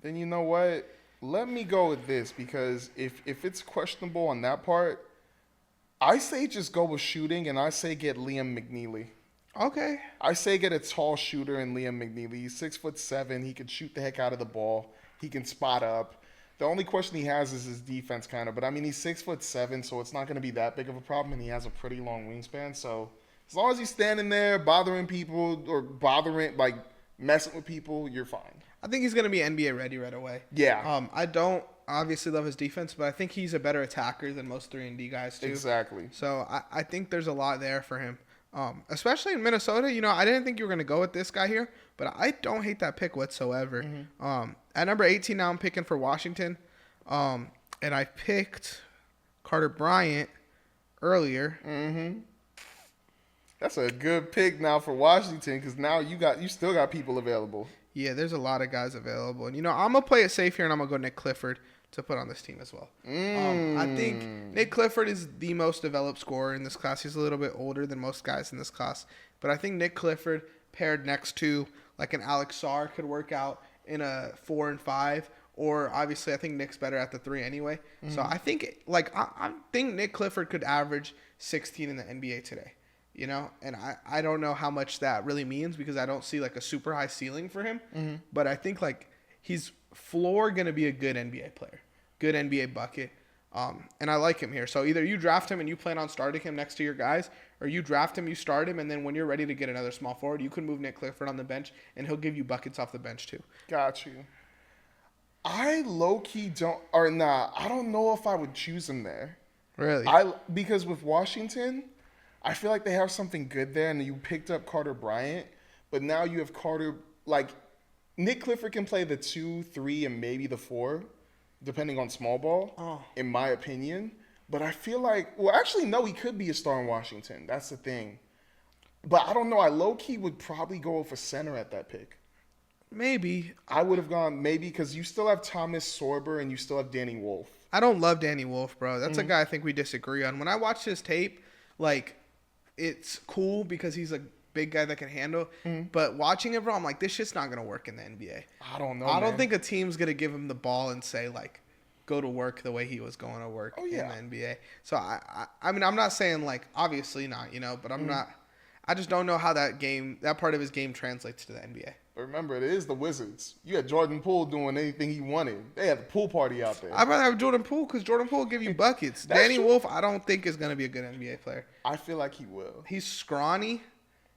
Then you know what? Let me go with this because if it's questionable on that part, I say just go with shooting, and I say get Liam McNeely. Okay. I say get a tall shooter in Liam McNeely. He's 6'7". He can shoot the heck out of the ball. He can spot up. The only question he has is his defense, kind of. But, I mean, he's 6'7", so it's not going to be that big of a problem, and he has a pretty long wingspan. So, as long as he's standing there bothering people or messing with people, you're fine. I think he's going to be NBA ready right away. Yeah. I don't obviously love his defense, but I think he's a better attacker than most 3-and-D guys, too. Exactly. So, I think there's a lot there for him. Especially in Minnesota, I didn't think you were going to go with this guy here, but I don't hate that pick whatsoever. At number 18 now, I'm picking for Washington, and I picked Carter Bryant earlier. That's a good pick now for Washington because now you still got people available. Yeah, there's a lot of guys available, and I'm gonna play it safe here, and I'm gonna go Nick Clifford to put on this team as well. I think Nick Clifford is the most developed scorer in this class. He's a little bit older than most guys in this class, but I think Nick Clifford paired next to like an Alex Sarr could work out in a 4 and 5, or obviously I think Nick's better at the 3 anyway. So I think I think Nick Clifford could average 16 in the NBA today. And I don't know how much that really means because I don't see like a super high ceiling for him, but I think like he's floor going to be a good NBA player, good NBA bucket. And I like him here. So either you draft him and you plan on starting him next to your guys, or you draft him, you start him, and then when you're ready to get another small forward, you can move Nick Clifford on the bench, and he'll give you buckets off the bench too. Got you. I low-key I don't know if I would choose him there. Really? Because with Washington, I feel like they have something good there, and you picked up Carter Bryant, but now you have Carter, Nick Clifford can play the 2, 3, and maybe the 4, depending on small ball, in my opinion. But I feel like, actually, no, he could be a star in Washington. That's the thing. But I don't know. I low-key would probably go with a center at that pick. Maybe. I would have gone maybe because you still have Thomas Sorber and you still have Danny Wolf. I don't love Danny Wolf, bro. That's a guy I think we disagree on. When I watched his tape, it's cool because he's a big guy that can handle. But watching it, bro, I'm like, this shit's not gonna work in the NBA. I don't know. I don't man. think a team's gonna give him the ball and say like, go to work the way he was going to work yeah. in the NBA. So I mean, I'm not saying like obviously not, but I'm not. I just don't know how that part of his game translates to the NBA. But remember, it is the Wizards. You had Jordan Poole doing anything he wanted. They had the pool party out there. I'd rather have Jordan Poole because Jordan Poole will give you buckets. That's Danny true. Wolf, I don't think is going to be a good NBA player. I feel like he will. He's scrawny.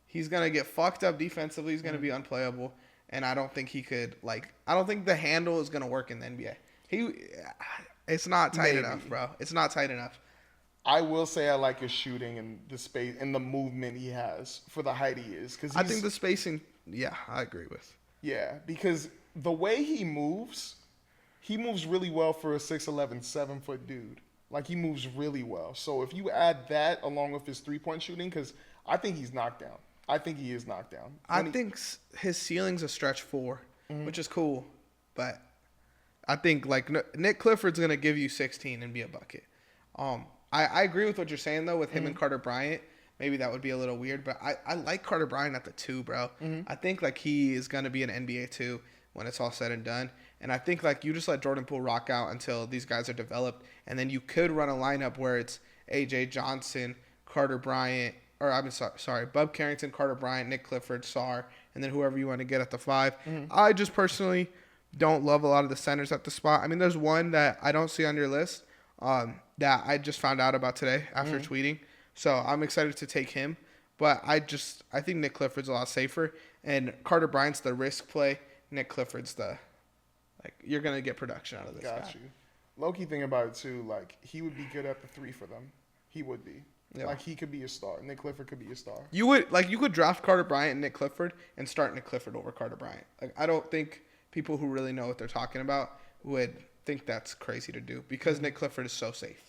He's going to get fucked up defensively. He's going to be unplayable. And I don't think he could, I don't think the handle is going to work in the NBA. It's not tight enough, bro. It's not tight enough. I will say I like his shooting and the space and the movement he has for the height he is. I think the spacing, yeah, I agree with. Yeah, because the way he moves really well for a 6'11", 7-foot dude. Like, he moves really well. So if you add that along with his three-point shooting, because I think he's knocked down. I think he is knocked down. I think his ceiling's a stretch 4, which is cool. But I think, Nick Clifford's going to give you 16 and be a bucket. I agree with what you're saying, though, with him and Carter Bryant. Maybe that would be a little weird, but I like Carter Bryant at the 2, bro. I think, he is going to be an NBA 2 when it's all said and done. And I think, you just let Jordan Poole rock out until these guys are developed. And then you could run a lineup where it's A.J. Johnson, Carter Bryant, Bub Carrington, Carter Bryant, Nick Clifford, Sarr, and then whoever you want to get at the 5. I just personally don't love a lot of the centers at the spot. I mean, there's one that I don't see on your list that I just found out about today after tweeting. So I'm excited to take him. But I think Nick Clifford's a lot safer. And Carter Bryant's the risk play. Nick Clifford's you're going to get production out of this guy. Got you. Low-key thing about it, too, he would be good at the 3 for them. He would be. Yeah. He could be a star. Nick Clifford could be a star. You could draft Carter Bryant and Nick Clifford and start Nick Clifford over Carter Bryant. I don't think people who really know what they're talking about would think that's crazy to do because Nick Clifford is so safe.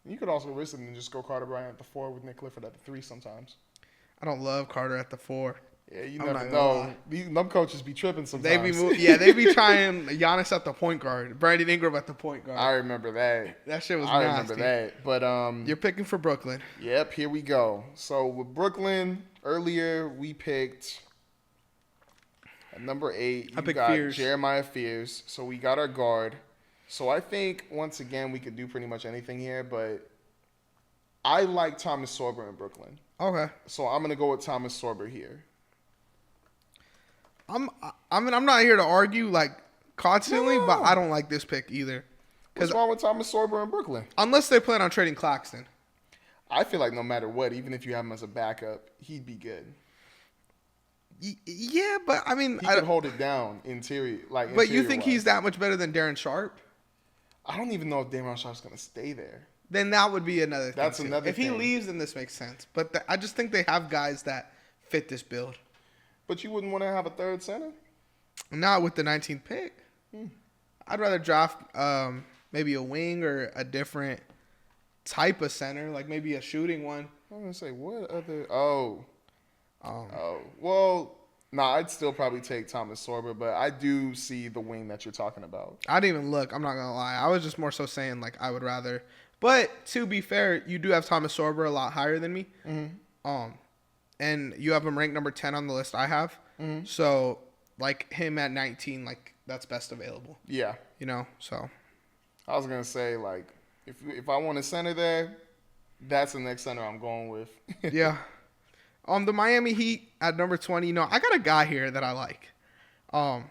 You could also risk it and just go Carter Bryant at the 4 with Nick Clifford at the 3 sometimes. I don't love Carter at the 4. Yeah, you never know. Them coaches be tripping sometimes. They be trying Giannis at the point guard, Brandon Ingram at the point guard. I remember that. That shit was nasty. I remember that. But you're picking for Brooklyn. Yep, here we go. So with Brooklyn, earlier we picked at number 8. You got Fears. Jeremiah Fears. So we got our guard. So I think once again we could do pretty much anything here, but I like Thomas Sorber in Brooklyn. Okay. So I'm gonna go with Thomas Sorber here. I'm not here to argue constantly, but I don't like this pick either. What's wrong with Thomas Sorber in Brooklyn? Unless they plan on trading Claxton. I feel like no matter what, even if you have him as a backup, he'd be good. Yeah, but I mean, he could hold it down interior. But you think he's that much better than Darren Sharp? I don't even know if Darren Sharp's gonna stay there. Then that would be another thing. That's another thing. If he thing. leaves, then this makes sense. But I just think they have guys that fit this build. But you wouldn't want to have a third center? Not with the 19th pick. I'd rather draft maybe a wing or a different type of center, maybe a shooting one. I'm going to say, what other... Well, I'd still probably take Thomas Sorber, but I do see the wing that you're talking about. I didn't even look. I'm not going to lie. I was just more so saying, I would rather... But to be fair, you do have Thomas Sorber a lot higher than me. And you have him ranked number 10 on the list I have. So, him at 19, that's best available. Yeah. So. I was going to say, if I want a center there, that's the next center I'm going with. Yeah. The Miami Heat at number 20, I got a guy here that I like. And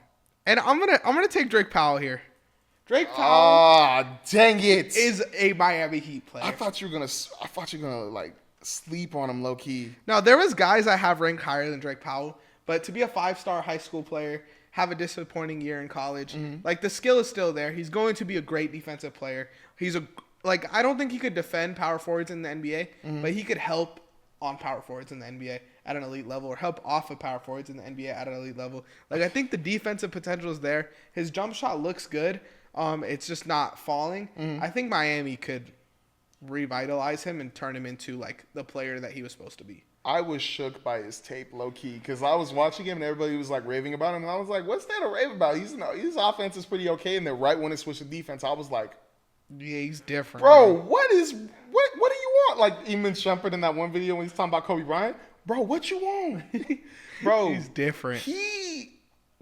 I'm gonna take Drake Powell here. Drake Powell. Dang it! Is a Miami Heat player. I thought you were gonna sleep on him low key. No, there was guys I have ranked higher than Drake Powell, but to be a 5-star high school player, have a disappointing year in college, the skill is still there. He's going to be a great defensive player. He's I don't think he could defend power forwards in the NBA, but he could help on power forwards in the NBA at an elite level or help off of power forwards in the NBA at an elite level. I think the defensive potential is there. His jump shot looks good. It's just not falling. I think Miami could revitalize him and turn him into the player that he was supposed to be. I was shook by his tape low key because I was watching him and everybody was raving about him and I was like, what's there to rave about? His offense is pretty okay, and then right when it switched to defense, I was like, yeah, he's different, bro. What do you want? Eamon Shumpert in that one video when he's talking about Kobe Bryant. Bro, what you want? Bro, He's different.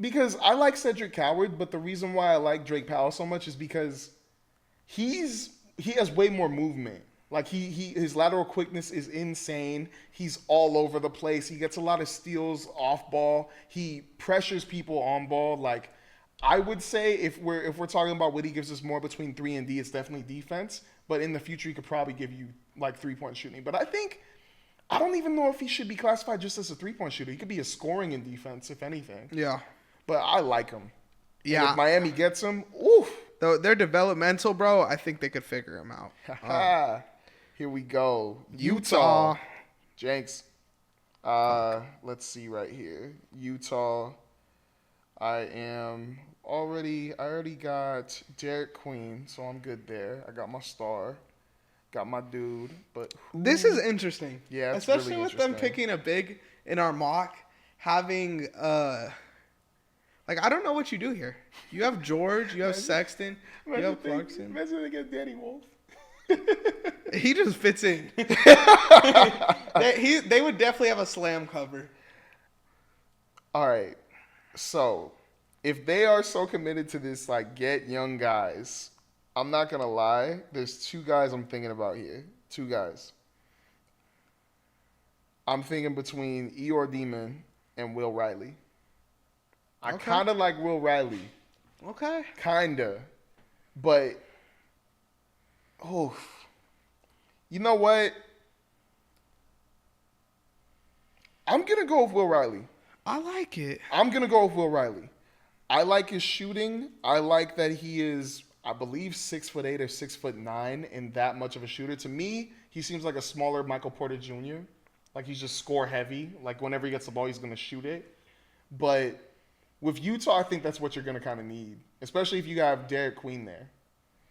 Because I like Cedric Coward, but the reason why I like Drake Powell so much is because he has way more movement. Like his lateral quickness is insane. He's all over the place. He gets a lot of steals off ball. He pressures people on ball. Like I would say if we're talking about what he gives us more between 3 and D, it's definitely defense. But in the future, he could probably give you like 3-point shooting. But I don't even know if he should be classified just as a 3-point shooter. He could be a scoring in defense, if anything. Yeah. But I like him. Yeah. And if Miami gets him, oof. Though they're developmental, bro, I think they could figure him out. Here we go. Utah. Jenks. Let's see right here. Utah. I already got Derek Queen, so I'm good there. I got my star. Got my dude. But This is interesting. Yeah, it's especially really with them interesting. picking a big in our mock, having like I don't know what you do here. You have George, you have Sexton, you have Clarkson. Imagine they get Danny Wolf. He just fits in. They would definitely have a slam cover. All right. So, if they are so committed to this, like, get young guys, I'm not going to lie. There's 2 guys I'm thinking about here. 2 guys. I'm thinking between Eeyore Demon and Will Riley. I Okay. kind of like Will Riley. Okay. Kind of. But, you know what? I'm going to go with Will Riley. I like it. I'm going to go with Will Riley. I like his shooting. I like that he is, I believe, 6'8" or 6'9" and that much of a shooter. To me, he seems like a smaller Michael Porter Jr. Like he's just score heavy. Like whenever he gets the ball, he's going to shoot it. But with Utah, I think that's what you're going to kind of need, especially if you have Derek Queen there.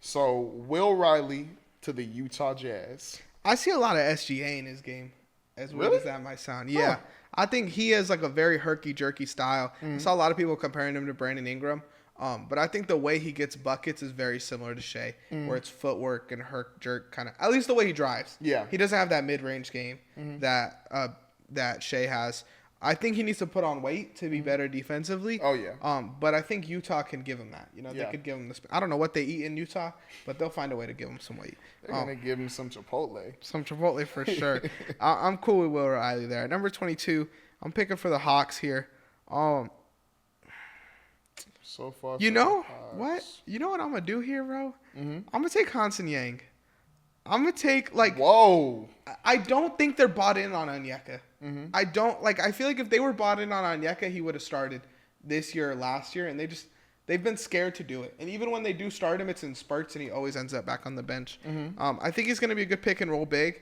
So Will Riley to the Utah Jazz. I see a lot of SGA in his game, as weird Really? as that might sound. Yeah. I think he has like a very herky-jerky style. I saw a lot of people comparing him to Brandon Ingram. But I think the way he gets buckets is very similar to Shea, where it's footwork and jerk kind of, at least the way he drives. Yeah. He doesn't have that mid-range game that Shea has. I think he needs to put on weight to be better defensively. Oh, yeah. But I think Utah can give him that. You know, they Yeah. could give him I don't know what they eat in Utah, but they'll find a way to give him some weight. They're going to give him some Chipotle. Some Chipotle for sure. I'm cool with Will Riley there. Number 22, I'm picking for the Hawks here. So far, You from know the Hawks. what? You know what I'm gonna do here, bro? I'm gonna take Hansen Yang. I'm gonna take Whoa. I don't think they're bought in on Onyeka. I don't I feel like if they were bought in on Onyeka, he would have started this year or last year, and they've been scared to do it. And even when they do start him, it's in spurts, and he always ends up back on the bench. I think he's gonna be a good pick and roll big.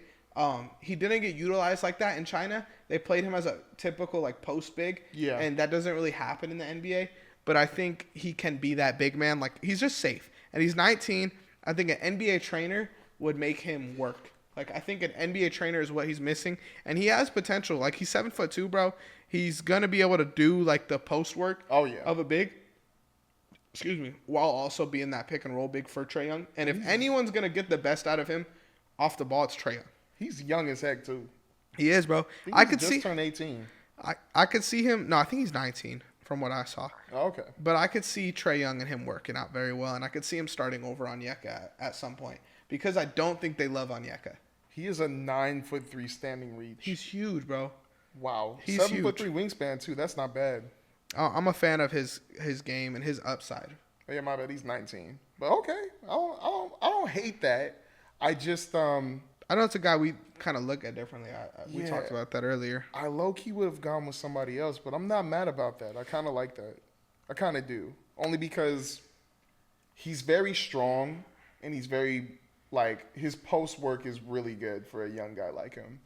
He didn't get utilized like that in China. They played him as a typical post big, Yeah. and that doesn't really happen in the NBA. But I think he can be that big man. He's just safe, and he's 19. I think an NBA trainer would make him work. I think an NBA trainer is what he's missing, and he has potential. He's 7'2", bro. He's gonna be able to do the post work. Oh, yeah. Of a big. Excuse me, while also being that pick and roll big for Trae Young. And if anyone's gonna get the best out of him off the ball, it's Trae Young. He's young as heck, too. He is, bro. I I could just see. turned 18. I could see him. No, I think he's 19 from what I saw. Oh, okay. But I could see Trae Young and him working out very well, and I could see him starting over Onyeka at some point because I don't think they love Onyeka. He is a 9'3" standing reach. He's huge, bro. Wow. He's 7'3" wingspan, too. That's not bad. I'm a fan of his game and his upside. Oh, yeah, my bad. He's 19. But okay. I don't hate that. I just I know it's a guy we kind of look at differently. We Yeah. talked about that earlier. I low-key would have gone with somebody else, but I'm not mad about that. I kind of like that. I kind of do. Only because he's very strong, and he's very, his post work is really good for a young guy like him.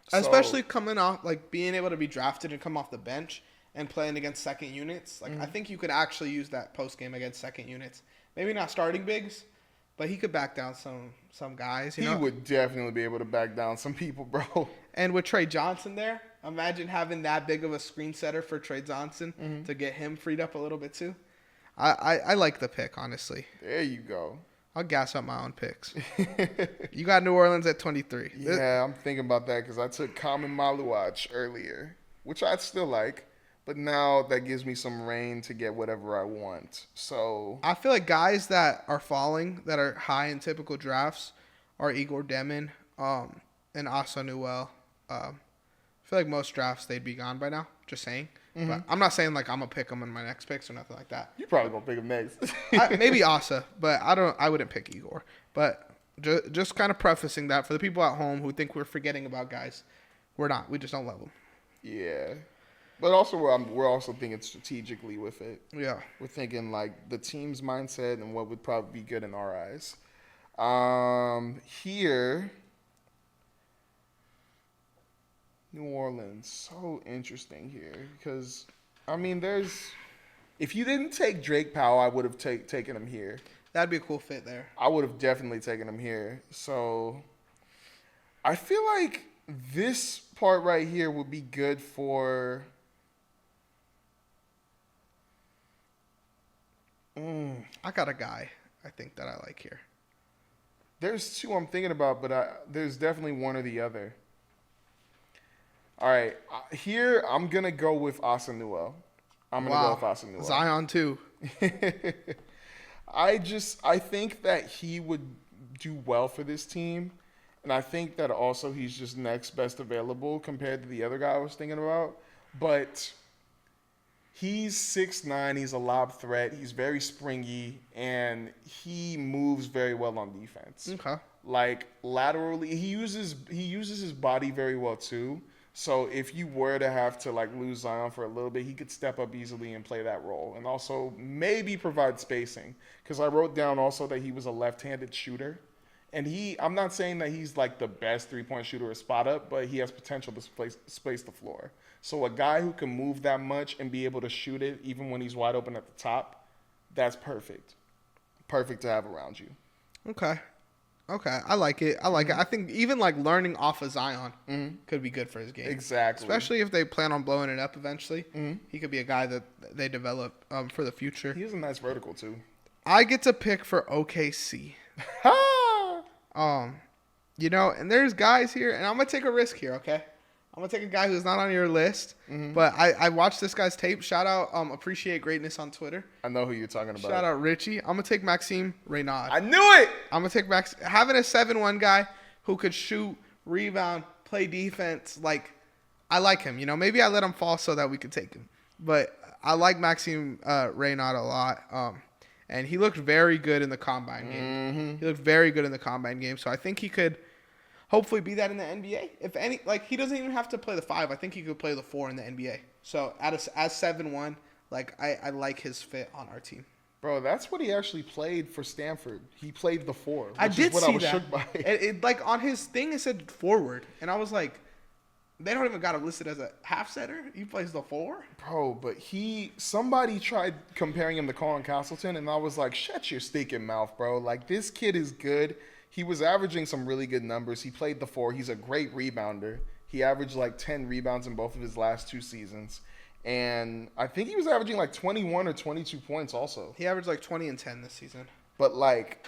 So- Especially coming off, being able to be drafted and come off the bench and playing against second units. I think you could actually use that post game against second units. Maybe not starting bigs, but he could back down some guys. He would definitely be able to back down some people, bro. And with Trey Johnson there, imagine having that big of a screen setter for Trey Johnson to get him freed up a little bit too. I like the pick, honestly. There you go. I'll gas up my own picks. You got New Orleans at 23. Yeah, I'm thinking about that because I took Common Maluach earlier, which I still like, but now that gives me some reign to get whatever I want. So I feel like guys that are falling, that are high in typical drafts, are Igor Demin, and Asa Newell. I feel like most drafts they'd be gone by now. Just saying. But I'm not saying like I'm gonna pick them in my next picks or nothing like that. you probably gonna pick him next. Maybe Asa, but I wouldn't pick Igor. But just kind of prefacing that for the people at home who think we're forgetting about guys, we're not. We just don't love them. Yeah, but also we're also thinking strategically with it. Yeah. We're thinking like the team's mindset and what would probably be good in our eyes. Here, New Orleans, so interesting here because, I mean, if you didn't take Drake Powell, I would have taken him here. That'd be a cool fit there. I would have definitely taken him here. So I feel like this part right here would be good for. I got a guy I think that I like here. There's two I'm thinking about, but there's definitely one or the other. All right, here I'm gonna go with Asa Newell. I'm gonna go with Asa Newell. Zion too. I think that he would do well for this team, and I think that also he's just next best available compared to the other guy I was thinking about. But he's 6'9", he's a lob threat, he's very springy, and he moves very well on defense. Okay. Like laterally, he uses his body very well too. So if you were to have to like lose Zion for a little bit, he could step up easily and play that role, and also maybe provide spacing. Because I wrote down also that he was a left-handed shooter, and I'm not saying that he's like the best three-point shooter or spot up, but he has potential to space the floor. So a guy who can move that much and be able to shoot it even when he's wide open at the top, that's perfect. Perfect to have around you. Okay. I like it. I think even like learning off of Zion could be good for his game. Exactly. Especially if they plan on blowing it up eventually. He could be a guy that they develop for the future. He has a nice vertical too. I get to pick for OKC. And there's guys here, and I'm gonna take a risk here. Okay, I'm gonna take a guy who's not on your list, but I watched this guy's tape. Shout out, Appreciate Greatness on Twitter. I know who you're talking about. Shout out Richie. I'm gonna take Maxime Reynaud. I knew it. I'm gonna take having a 7-1 guy who could shoot, rebound, play defense. Like, I like him. Maybe I let him fall so that we could take him, but I like Maxime Reynaud a lot. And he looked very good in the combine game. He looked very good in the combine game. So I think he could hopefully be that in the NBA. If any, like, he doesn't even have to play the 5. I think he could play the 4 in the NBA. So as 7-1, like, I like his fit on our team. Bro, that's what he actually played for Stanford. He played the 4. I did what see I was that. shook by. It like on his thing it said forward, and I was like, they don't even got him listed as a half setter. He plays the 4. Bro, but somebody tried comparing him to Colin Castleton, and I was like, shut your stinking mouth, bro. Like, this kid is good. He was averaging some really good numbers. He played the 4. He's a great rebounder. He averaged like 10 rebounds in both of his last 2 seasons. And I think he was averaging like 21 or 22 points also. He averaged like 20 and 10 this season. But like,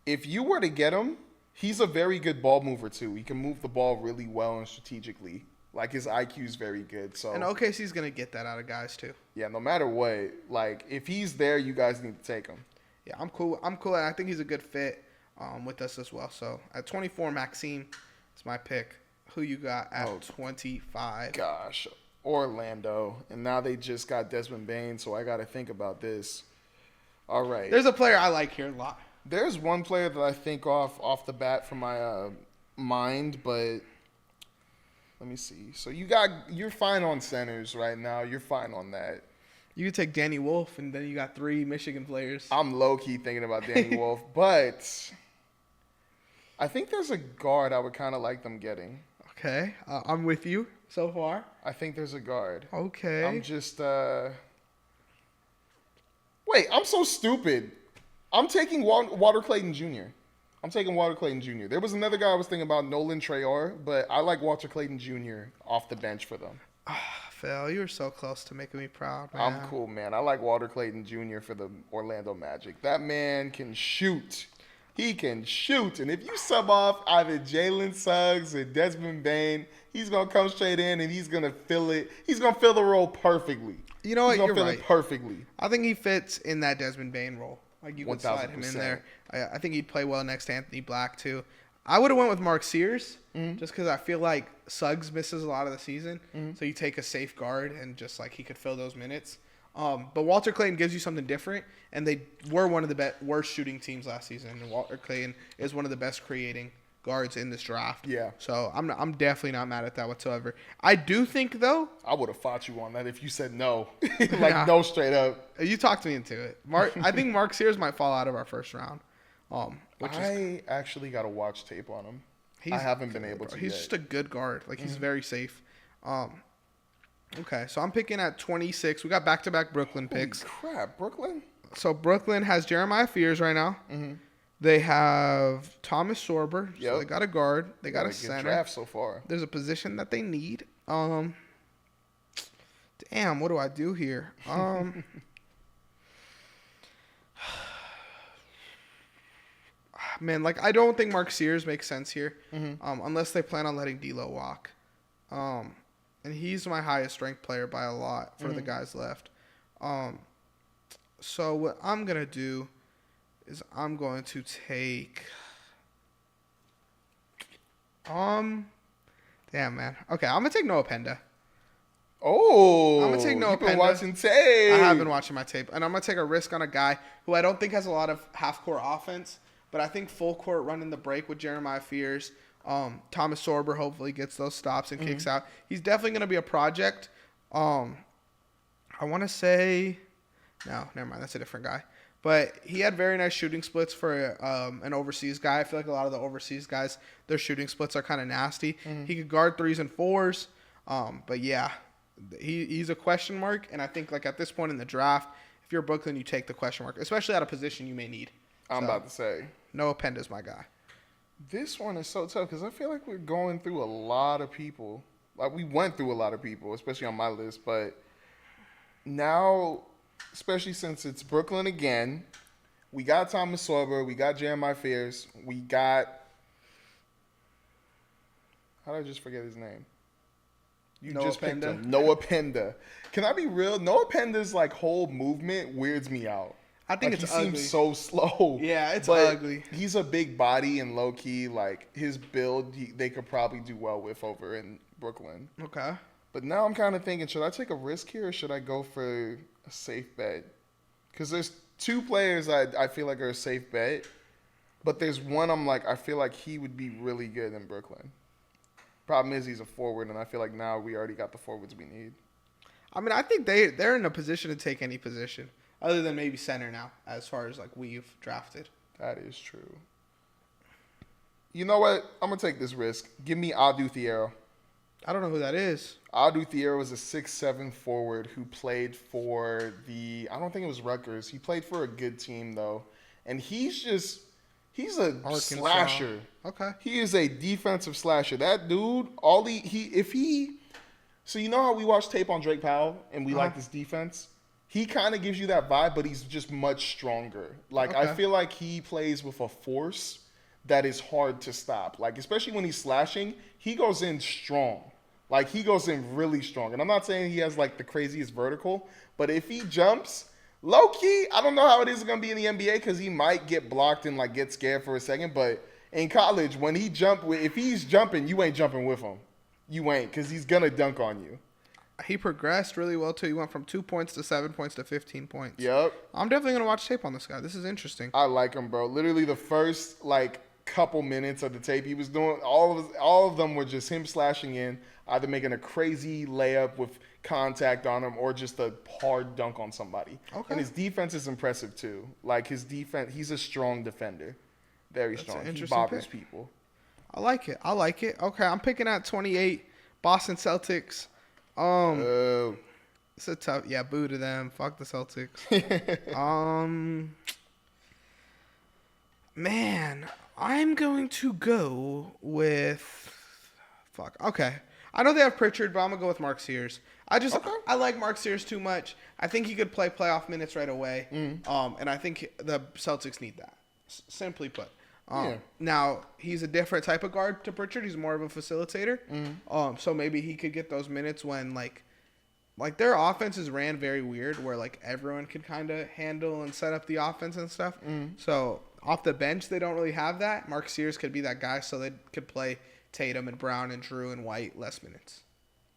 if you were to get him, he's a very good ball mover too. He can move the ball really well and strategically. Like, his IQ is very good. So, and OKC's gonna get that out of guys too. Yeah, no matter what, like, if he's there, you guys need to take him. Yeah, I'm cool, and I think he's a good fit with us as well. So at 24, Maxime is my pick. Who you got at 25? Gosh, Orlando, and now they just got Desmond Bane, so I got to think about this. All right. There's a player I like here a lot. There's one player that I think off the bat from my mind, but let me see. So you're fine on centers right now. You're fine on that. You could take Danny Wolf, and then you got 3 Michigan players. I'm low-key thinking about Danny Wolf, but I think there's a guard I would kind of like them getting. Okay, I'm with you so far. I think there's a guard. Okay. I'm just wait, I'm so stupid. I'm taking Walter Clayton Jr. There was another guy I was thinking about, Nolan Traore, but I like Walter Clayton Jr. off the bench for them. Phil, you were so close to making me proud, man. I'm cool, man. I like Walter Clayton Jr. for the Orlando Magic. That man can shoot. He can shoot. And if you sub off either Jalen Suggs or Desmond Bane, he's going to come straight in and he's going to fill it. He's going to fill the role perfectly. You know what? He's going You're to fill right. it perfectly. I think he fits in that Desmond Bane role. Like, you could slide him in 1000%. there. I think he'd play well next to Anthony Black, too. I would have went with Mark Sears just because I feel like Suggs misses a lot of the season. So you take a safe guard and just, like, he could fill those minutes. But Walter Clayton gives you something different, and they were one of the worst shooting teams last season. And Walter Clayton is one of the best creating guards in this draft. Yeah. So I'm definitely not mad at that whatsoever. I do think, though, I would have fought you on that if you said no. Nah. No, straight up. you talked me into it. I think Mark Sears might fall out of our first round. I actually got to watch tape on him. I haven't been able to He's yet. just a good guard. Like, he's very safe. Okay, so I'm picking at 26. We got back-to-back Brooklyn picks. Holy crap, Brooklyn? So Brooklyn has Jeremiah Fears right now. They have Thomas Sorber. So Yep. they got a guard. They got a Good center. draft so far. There's a position that they need. Damn, what do I do here? Man, like, I don't think Mark Sears makes sense here, unless they plan on letting D'Lo walk. And he's my highest ranked player by a lot for the guys left. So what I'm gonna do is I'm going to take. Damn, man. Okay, I'm gonna take Noah Penda. Oh, I'm gonna take Noah you've been Penda. watching tape. I have been watching my tape, and I'm gonna take a risk on a guy who I don't think has a lot of half-court offense, but I think full court running the break with Jeremiah Fears. Thomas Sorber hopefully gets those stops and kicks out. He's definitely gonna be a project. I want to say, no, never mind. That's a different guy. But he had very nice shooting splits for an overseas guy. I feel like a lot of the overseas guys, their shooting splits are kind of nasty. He could guard 3s and 4s. But yeah, he's a question mark. And I think, like, at this point in the draft, if you're Brooklyn, you take the question mark, especially at a position you may need. I'm about to say. Noah Penda's my guy. This one is so tough because I feel like we're going through a lot of people. Like, we went through a lot of people, especially on my list. But now, especially since it's Brooklyn again, we got Thomas Sorber, we got Jeremiah Fears, we got... How did I just forget his name? You Noah just picked Penda? him. Noah Penda. Can I be real? Noah Penda's, like, whole movement weirds me out. I think Like, it's he ugly. seems so slow. Yeah, it's But ugly. He's a big body and low key. Like, his build, they could probably do well with over in Brooklyn. Okay. But now I'm kind of thinking, should I take a risk here or should I go for a safe bet? Because there's two players I feel like are a safe bet, but there's one I'm like, I feel like he would be really good in Brooklyn. Problem is he's a forward, and I feel like now we already got the forwards we need. I mean, I think they're in a position to take any position other than maybe center now, as far as, like, we've drafted. That is true. You know what? I'm going to take this risk. Give me Adu Thiero. I don't know who that is. Adu Thiero is a 6'7" forward who played for I don't think it was Rutgers. He played for a good team, though. And he's a Arkansas. slasher. Okay. He is a defensive slasher. That dude, so you know how we watch tape on Drake Powell and we like this defense? He kind of gives you that vibe, but he's just much stronger. Like, I Okay. feel like he plays with a force that is hard to stop. Like, especially when he's slashing, he goes in strong. Like, he goes in really strong. And I'm not saying he has, like, the craziest vertical, but if he jumps, low-key, I don't know how it is going to be in the NBA because he might get blocked and, like, get scared for a second. But in college, when if he's jumping, you ain't jumping with him. You ain't, because he's going to dunk on you. He progressed really well, too. He went from 2 points to 7 points to 15 points. Yep. I'm definitely going to watch tape on this guy. This is interesting. I like him, bro. Literally the first, like, couple minutes of the tape he was doing, all of them were just him slashing in, either making a crazy layup with contact on him or just a hard dunk on somebody. Okay. And his defense is impressive, too. Like, his defense, he's a strong defender. Very That's strong. an He interesting bothers pick. people. I like it. Okay, I'm picking at 28. Boston Celtics. Oh. It's a tough. Yeah, boo to them. Fuck the Celtics. Man, I'm going to go with. Fuck. Okay. I know they have Pritchard, but I'm gonna go with Mark Sears. I like Mark Sears too much. I think he could play playoff minutes right away. And I think the Celtics need that. Simply put. Yeah. Now he's a different type of guard to Pritchard. He's more of a facilitator. So maybe he could get those minutes when like their offenses ran very weird, where like everyone could kind of handle and set up the offense and stuff. So off the bench, they don't really have that. Mark Sears could be that guy, so they could play Tatum and Brown and Drew and White less minutes.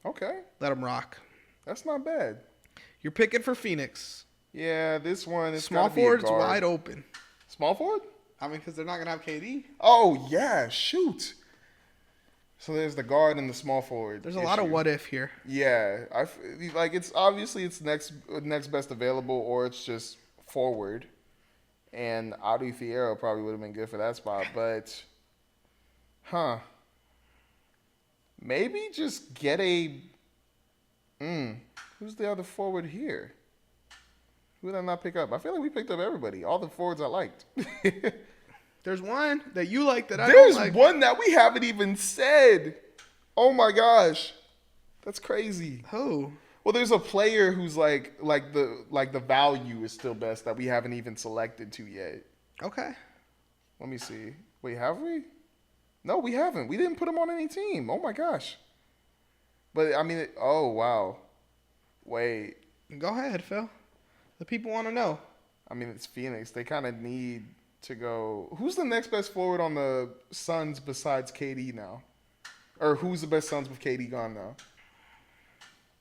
Okay. Let them rock. That's not bad. You're picking for Phoenix. Yeah, this one is Small forward's wide open. Small forward? I mean, because they're not gonna have KD. Oh yeah, shoot. So there's the guard and the small forward. There's a lot of what if here. Yeah, like it's obviously it's next best available, or it's just forward. And Adi Fierro probably would have been good for that spot, but maybe just get a. Who's the other forward here? Who did I not pick up? I feel like we picked up everybody. All the forwards I liked. There's one that you like that I There's don't like. one that we haven't even said. Oh my gosh, that's crazy. Who? Well, there's a player who's like the value is still best that we haven't even selected to yet. Okay. Let me see. Wait, have we? No, we haven't. We didn't put him on any team. Oh my gosh. But I mean, oh wow. Wait. Go ahead, Phil. The people want to know. I mean, it's Phoenix. They kind of need to go. Who's the next best forward on the Suns besides KD now? Or who's the best Suns with KD gone now?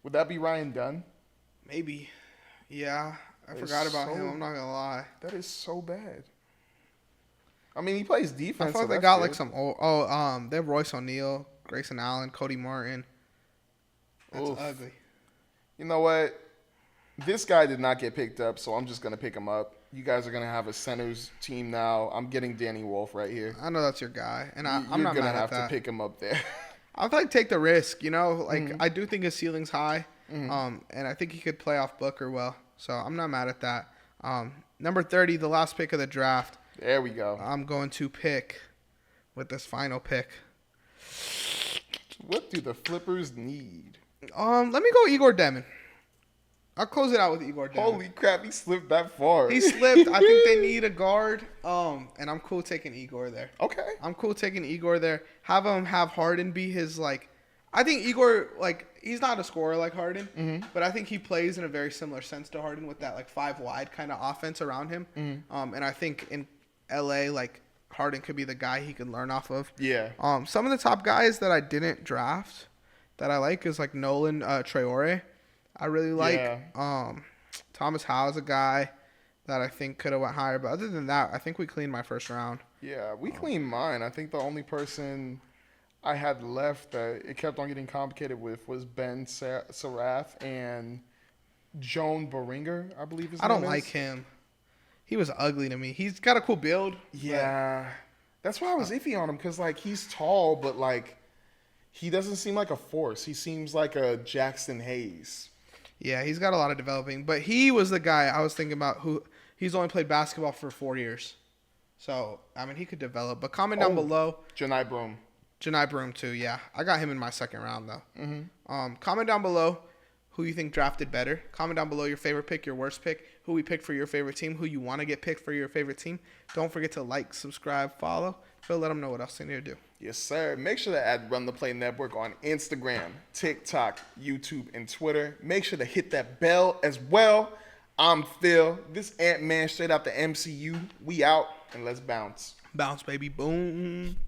Would that be Ryan Dunn? Maybe. Yeah. I That forgot is about so- him. I'm not gonna lie. That is so bad. I mean, he plays defense. I feel like so they got that's like good. some old. They have Royce O'Neal, Grayson Allen, Cody Martin. That's Oof. ugly. You know what? This guy did not get picked up, so I'm just gonna pick him up. You guys are gonna have a centers team now. I'm getting Danny Wolf right here. I know that's your guy, and I'm You're not gonna mad at have to that. pick him up there. I feel like take the risk, Like I do think his ceiling's high, and I think he could play off Booker well. So I'm not mad at that. Number 30, the last pick of the draft. There we go. I'm going to pick with this final pick. What do the Flippers need? Let me go Igor Demon. I'll close it out with Igor Demon. Holy crap, he slipped that far. He slipped. I think they need a guard. And I'm cool taking Igor there. Okay. I'm cool taking Igor there. Have him have Harden be his like. I think Igor he's not a scorer like Harden, but I think he plays in a very similar sense to Harden with that like 5 wide kind of offense around him. And I think in LA Harden could be the guy he can learn off of. Yeah. Some of the top guys that I didn't draft that I like is like Nolan Traore. I really like. Yeah. Thomas Howe's a guy that I think could have went higher, but other than that, I think we cleaned my first round. Yeah, we cleaned mine. I think the only person I had left that it kept on getting complicated with was Ben Sarath and Joan Beringer, I believe his I name don't is. like him. He was ugly to me. He's got a cool build. Yeah. That's why I was iffy on him because, he's tall, but, he doesn't seem like a force. He seems like a Jackson Hayes. Yeah, he's got a lot of developing, but he was the guy I was thinking about who he's only played basketball for 4 years. So, I mean, he could develop. But comment down below. Janai Broom. Janai Broom, too, yeah. I got him in my second round, though. Comment down below who you think drafted better. Comment down below your favorite pick, your worst pick, who we picked for your favorite team, who you want to get picked for your favorite team. Don't forget to like, subscribe, follow. Phil, let them know what else they need to do. Yes, sir. Make sure to add Run the Play Network on Instagram, TikTok, YouTube, and Twitter. Make sure to hit that bell as well. I'm Phil. This Ant-Man straight out the MCU. We out, and let's bounce. Bounce, baby. Boom.